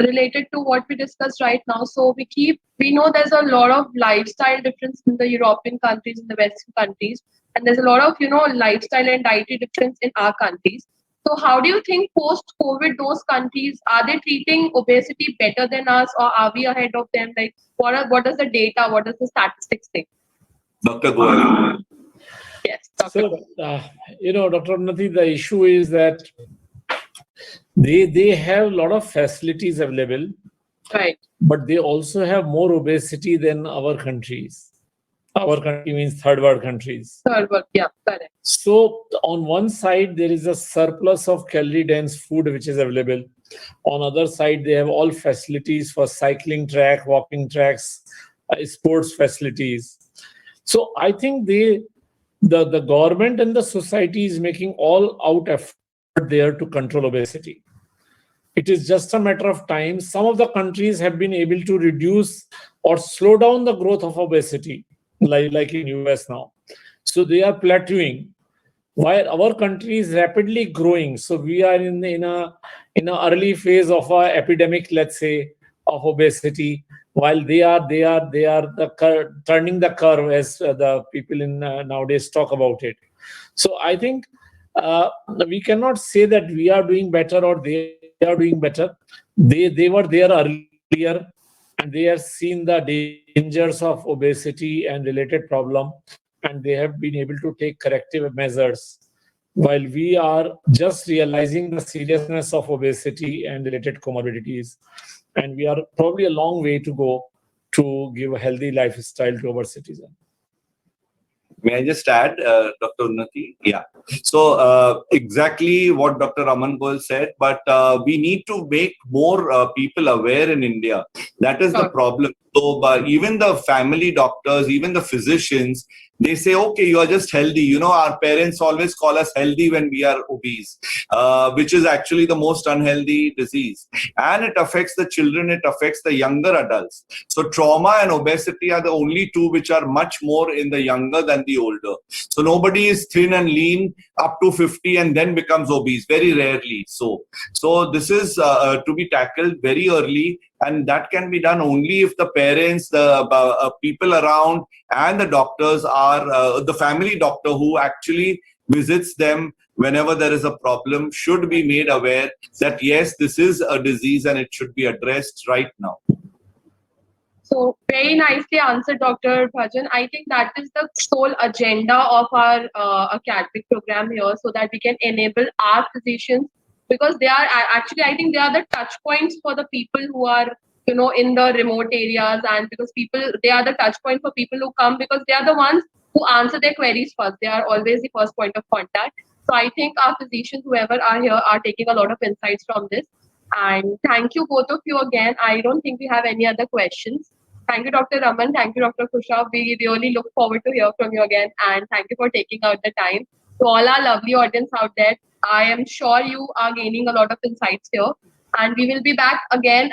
related to what we discussed right now. So we know there's a lot of lifestyle difference in the European countries and the Western countries, and there's a lot of lifestyle and dietary difference in our countries. So how do you think post-COVID those countries, are they treating obesity better than us, or are we ahead of them? Like what does the data, what does the statistics say? Dr. Goel. Yes, Dr. So, Dr. Unnati, the issue is that they have a lot of facilities available, right? But they also have more obesity than our countries. Our country means third world countries. Third world, yeah, correct. So on one side, there is a surplus of calorie-dense food which is available. On other side, they have all facilities for cycling track, walking tracks, sports facilities. So I think the government and the society is making all out effort there to control obesity. It is just a matter of time. Some of the countries have been able to reduce or slow down the growth of obesity, like in US now. So they are plateauing, while our country is rapidly growing. So we are in a early phase of a epidemic, let's say, of obesity, while they are turning the curve, as the people in nowadays talk about it. So I think we cannot say that we are doing better or they are doing better. They were there earlier, and they have seen the dangers of obesity and related problem, and they have been able to take corrective measures, while we are just realizing the seriousness of obesity and related comorbidities. And we are probably a long way to go to give a healthy lifestyle to our citizens. May I just add, Dr. Unnati? Yeah. So exactly what Dr. Aman Goel said, but we need to make more people aware in India. That is the problem. So even the family doctors, even the physicians, they say, okay, you are just healthy. You know, our parents always call us healthy when we are obese, which is actually the most unhealthy disease. And it affects the children, it affects the younger adults. So trauma and obesity are the only two which are much more in the younger than the older. So nobody is thin and lean up to 50 and then becomes obese, very rarely. So this is to be tackled very early. And that can be done only if the parents, the people around, and the doctors are the family doctor who actually visits them whenever there is a problem should be made aware that yes, this is a disease and it should be addressed right now. So very nicely answered, Dr. Bajan. I think that is the sole agenda of our academic program here, so that we can enable our physicians, because they are actually, I think they are the touch points for the people who are, you know, in the remote areas, and because they are the touch point for people who come, because they are the ones who answer their queries first. They are always the first point of contact. So I think our physicians, whoever are here, are taking a lot of insights from this. And thank you both of you again. I don't think we have any other questions. Thank you, Dr. Raman. Thank you, Dr. Khushrao. We really look forward to hear from you again. And thank you for taking out the time. To all our lovely audience out there, I am sure you are gaining a lot of insights here. And we will be back again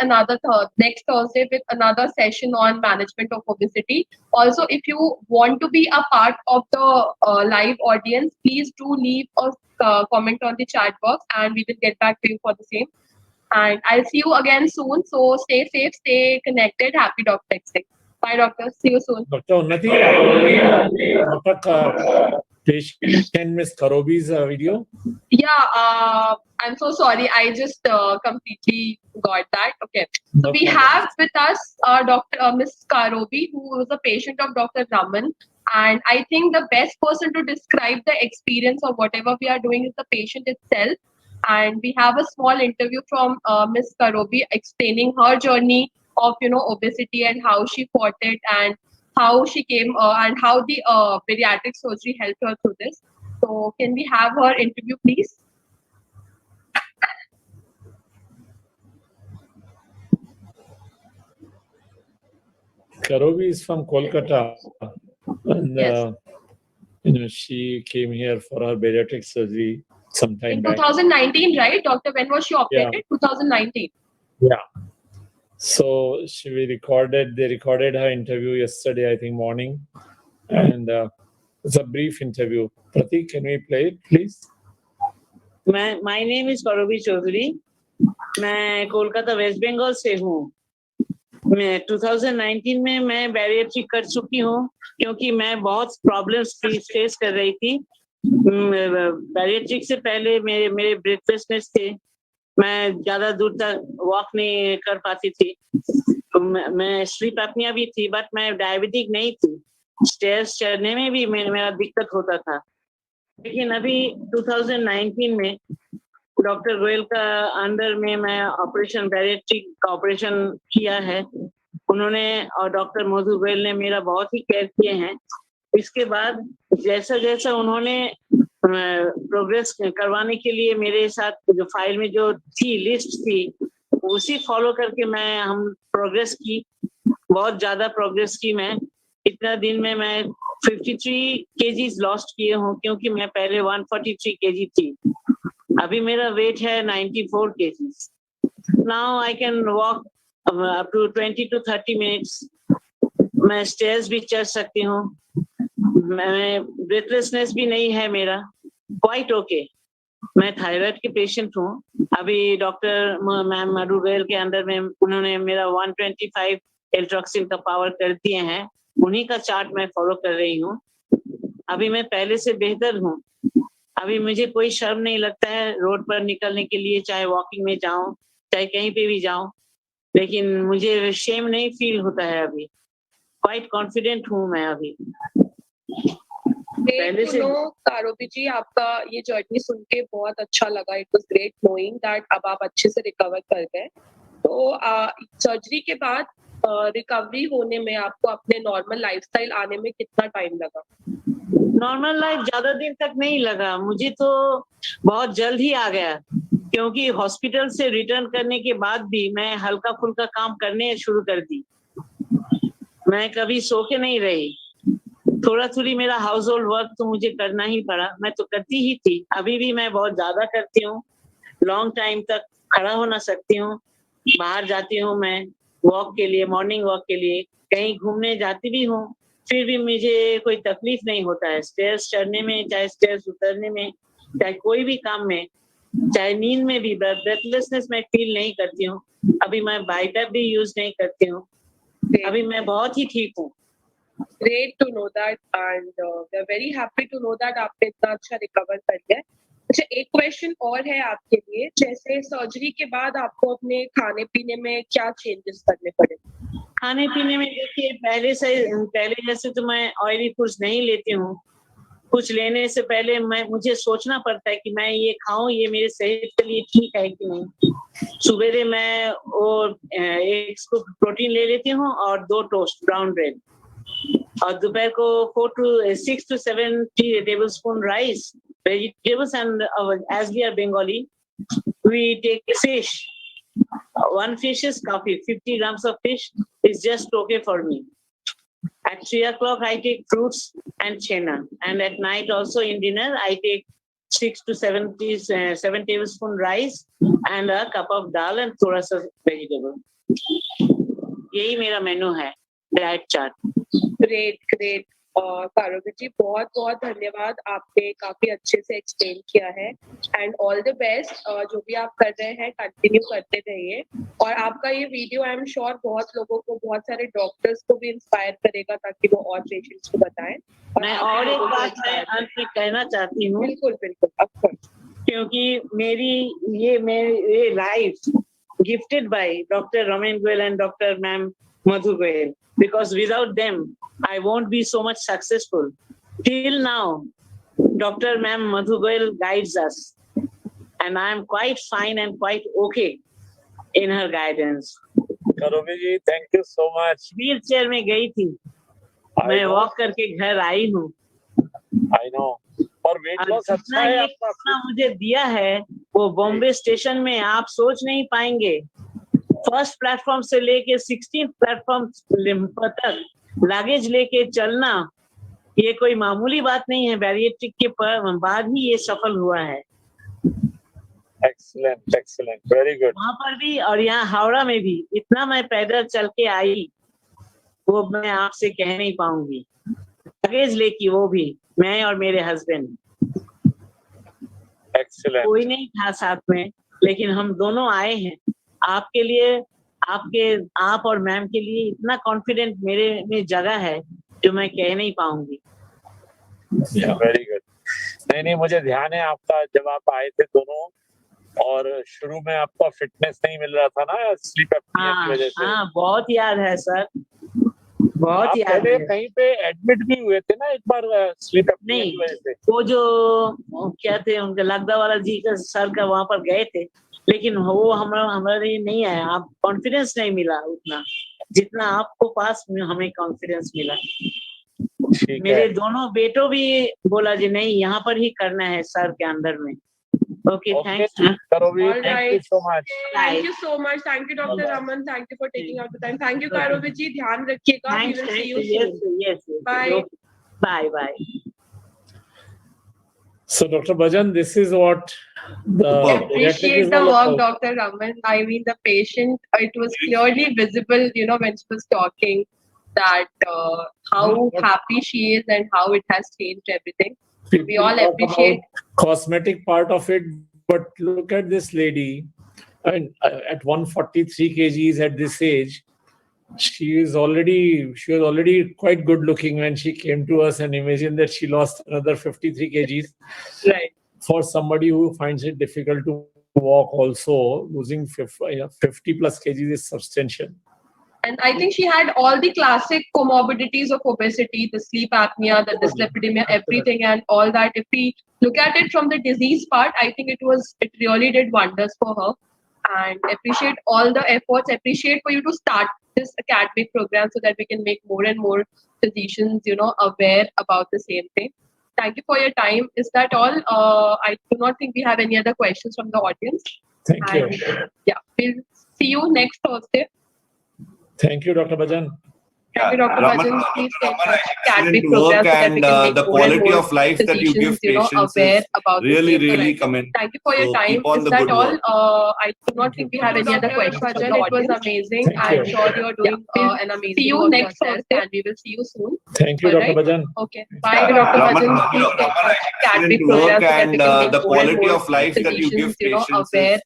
next Thursday with another session on management of obesity. Also, if you want to be a part of the live audience, please do leave a comment on the chat box and we will get back to you for the same. And I'll see you again soon. So stay safe, stay connected. Happy Doc Texting. Bye, doctor. See you soon. Dr. Unnati, patient Ms. Karobi's video? Yeah, I'm so sorry. I just completely got that. Okay. So we have with us Ms. Karobi, who is a patient of Dr. Raman. And I think the best person to describe the experience of whatever we are doing is the patient itself. And we have a small interview from Ms. Karobi explaining her journey of, you know, obesity and how she fought it and how she came and how the bariatric surgery helped her through this. So can we have her interview, please? Karobi is from Kolkata, and Yes. you know, she came here for her bariatric surgery sometime In back. 2019, right, doctor? When was she operated? Yeah. 2019. Yeah. So they recorded her interview yesterday, I think, morning, and it's a brief interview. Pratik, can we play it, please? My name is Karobi Chaudhary. मैं Kolkata waste Bengal से हूँ. मैं 2019 में मैं bariatric कर चुकी हूँ क्योंकि मैं बहुत प्रॉब्लम्स फेस कर रही थी. बैरिएट्रिक से पहले मेरे ब्रेकफास्टनेस थे. मैं ज्यादा दूर तक वॉक नहीं कर पाती थी. मैं स्लीप एपनिया भी थी, बट मैं डायबिटिक नहीं थी. स्टेयर्स चढ़ने में भी मेरा दिक्कत होता था. लेकिन अभी 2019 में डॉक्टर गोयल का अंडर में मैं ऑपरेशन बैरिएट्रिक का ऑपरेशन किया है. उन्होंने और डॉक्टर मधु गोयल ने मेरा बहुत ही केयर किए हैं। इसके बाद जैसा जैसा उन्होंने प्रोग्रेस करवाने के लिए मेरे साथ जो फाइल में जो थी लिस्ट थी उसी फॉलो करके हम प्रोग्रेस की, बहुत ज्यादा प्रोग्रेस की। मैं इतना दिन में मैं 53 केजीज लॉस्ट किए हूँ, क्योंकि मैं पहले 143 केजी थी। अभी मेरा वेट है 94 kgs. Now I can walk up to 20 to 30 minutes. मैं स्टेयर्स भी चढ़ सकती हूँ। मैं ब्रेथलेसनेस भी नहीं है मेरा, क्वाइट ओके। मैं थायराइड के पेशेंट हूँ। अभी डॉक्टर मैम मधु गोयल के अंदर में उन्होंने मेरा 125 एल्ट्रॉक्सिन का पावर कर दिए हैं, उन्हीं का चार्ट मैं फॉलो कर रही हूँ। अभी मैं पहले से बेहतर हूँ। अभी मुझे कोई शर्म नहीं लगता है रोड पर निकलने के लिए, चाहे वॉकिंग में जाऊं चाहे कहीं पे भी जाऊं, लेकिन मुझे शेम नहीं फील होता है। अभी क्वाइट कॉन्फिडेंट हूँ मैं अभी। पहले से कारोबी जी, आपका ये जर्नी सुन के बहुत अच्छा लगा। It was great knowing that अब आप अच्छे से रिकवर कर गए। तो सर्जरी के बाद रिकवरी होने में आपको अपने नॉर्मल लाइफस्टाइल आने में कितना टाइम लगा? नॉर्मल लाइफ ज्यादा दिन तक नहीं लगा, मुझे तो बहुत जल्द ही आ गया, क्योंकि हॉस्पिटल से रिटर्न करने के बाद भी मैं हल्का फुल्का काम करने शुरू कर दी। मैं कभी सो के नहीं रही। थोड़ा थोड़ी मेरा हाउस होल्ड वर्क तो मुझे करना ही पड़ा, मैं तो करती ही थी। अभी भी मैं बहुत ज्यादा करती हूँ। लॉन्ग टाइम तक खड़ा हो ना सकती हूँ। बाहर जाती हूँ मैं वॉक के लिए, मॉर्निंग वॉक के लिए, कहीं घूमने जाती भी हूँ, फिर भी मुझे कोई तकलीफ नहीं होता है। स्टेयर्स चढ़ने में, चाहे स्टेयर्स उतरने में, चाहे कोई भी काम में, चाहे नींद में भी ब्रेथलेसनेस मैं फील नहीं करती हूँ। अभी मैं बाइपैप भी यूज नहीं करती हूँ। अभी मैं बहुत ही ठीक हूँ। Great to know that and we are very happy to know that आपने इतना अच्छा रिकवर कर लिया है। अच्छा, एक क्वेश्चन और है आपके लिए, जैसे सर्जरी के बाद आपको अपने खाने पीने में क्या चेंजेस करने पड़े? खाने पीने में देखिए, पहले जैसे तो मैं ऑयली फूड्स नहीं लेती हूँ। कुछ लेने से पहले मुझे सोचना पड़ता है कि मैं ये खाऊं, ये मेरे सेहत के लिए ठीक है कि नहीं। सुबेरे मैं एक स्कूप प्रोटीन ले लेती हूँ और 2 टोस्ट ब्राउन ब्रेड, और दोपहर को 6 to 7 tablespoon rice, vegetables, and as we are Bengali, we take fish. One fish is coffee. 50 grams of fish is just okay for me. At 3 o'clock, I take fruits and chena, and at night also in dinner, I take 6 to 7 tablespoon rice and a cup of dal and थोड़ा सा vegetable. यही मेरा मेनू है, diet chart. Great कारोबी जी, बहुत बहुत धन्यवाद। आपने काफी अच्छे से एक्सप्लेन किया है एंड ऑल द बेस्ट। जो भी आप कर रहे हैं कंटिन्यू करते रहिए, और आपका ये वीडियो आई एम श्योर बहुत लोगों को, बहुत सारे डॉक्टर्स को भी इंस्पायर करेगा, ताकि वो और पेशेंट्स को बताएं। मैं और एक बात मैं अंत में कहना चाहती हूँ। बिल्कुल ऑफ कोर्स। क्योंकि मेरी life gifted by doctor Ramen Goyal and doctor ma'am Madhu Goyal, because without them I won't be so much successful. Till now, Dr. Ma'am Madhu Goyal guides us, and I am quite fine and quite okay in her guidance. Karobi ji, thank you so much. Wheel chair में गई थी, मैं walk करके घर आई हूँ। I know. और weight loss अच्छा है आपका। मुझे दिया है वो बॉम्बे स्टेशन में आप सोच नहीं पाएंगे। फर्स्ट प्लेटफॉर्म से लेके 16 प्लेटफॉर्म तक लगेज लेके चलना, ये कोई मामूली बात नहीं है। बैरिएट्रिक के बाद ही ये सफल हुआ है। Excellent, very good. वहां पर भी और यहाँ हावड़ा में भी इतना मैं पैदल चल के आई, वो मैं आपसे कह नहीं पाऊंगी। लगेज लेके, वो भी मैं और मेरे हस्बैंड। एक्सीलेंट। कोई नहीं था साथ में, लेकिन हम दोनों आए हैं आपके लिए। आप और मैम के लिए इतना कॉन्फिडेंट मेरे में जगह है जो मैं कह नहीं पाऊंगी। Very good. नहीं, मुझे ध्यान है आपका, जब आप आए थे दोनों, और शुरू में आपका फिटनेस नहीं मिल रहा था ना, स्लीप एप्निया की वजह से। हाँ, बहुत याद है सर, बहुत याद पहले है। कहीं पे एडमिट भी हुए थे ना एक बार स्लीप एप्निया की वजह से। वो जो क्या थे उनके लगदा वाला जी का सर का, वहां पर गए थे, लेकिन वो हमारे नहीं आया। आप कॉन्फिडेंस नहीं मिला उतना। जितना आपको पास में हमें कॉन्फिडेंस मिला। ठीक मेरे है। दोनों बेटों भी बोला जी नहीं यहाँ पर ही करना है सर के अंदर में। Okay, thanks. Karovi, All thank you right. so much. Thank you so much. Thank you, Dr. Raman. Thank you for taking out the time. Thank you, Karovi ji. ध्यान रखिएगा. We will see you soon. Yes. Bye. Bye. So, Dr. Bajan, this is what the Superb. pediatric is Appreciate the all work, about. Dr. Raman. I mean, the patient, it was clearly visible, when she was talking, that how happy she is and how it has changed everything. We all Talk appreciate. about cosmetic part of it, but look at this lady. I mean, at 143 kgs at this age, she was already quite good looking when she came to us, and imagine that she lost another 53 kgs. Right. For somebody who finds it difficult to walk, also losing 50 plus kgs is substantial. And I think she had all the classic comorbidities of obesity, the sleep apnea, the dyslipidemia, everything and all that. If we look at it from the disease part, I think it really did wonders for her. And appreciate all the efforts, appreciate for you to start this academic program so that we can make more and more physicians, aware about the same thing. Thank you for your time. Is that all? I do not think we have any other questions from the audience. Thank you. Yeah, we'll see you next Thursday. Thank you, Dr. Bajan. Thank you, Dr. Raman, Bajan. Please stay in touch. excellent Academic work, programs so that we and can make the more and quality more of life that you give physicians, patients aware is about the really, same really thing. commendable. Thank you for your So time. keep on Is the that good all? work. I do not think we have any other questions. Bajan, It was amazing. Thank I'm you. sure you're doing an amazing See you work next Thursday, and we will see you soon. Thank you, All Dr. right. Bajan. Okay. Bye, Dr. Raman, Bajan. Please stay in touch. Academic excellent work, programs so that and we can make the more and quality more of life that you give physicians, patients aware is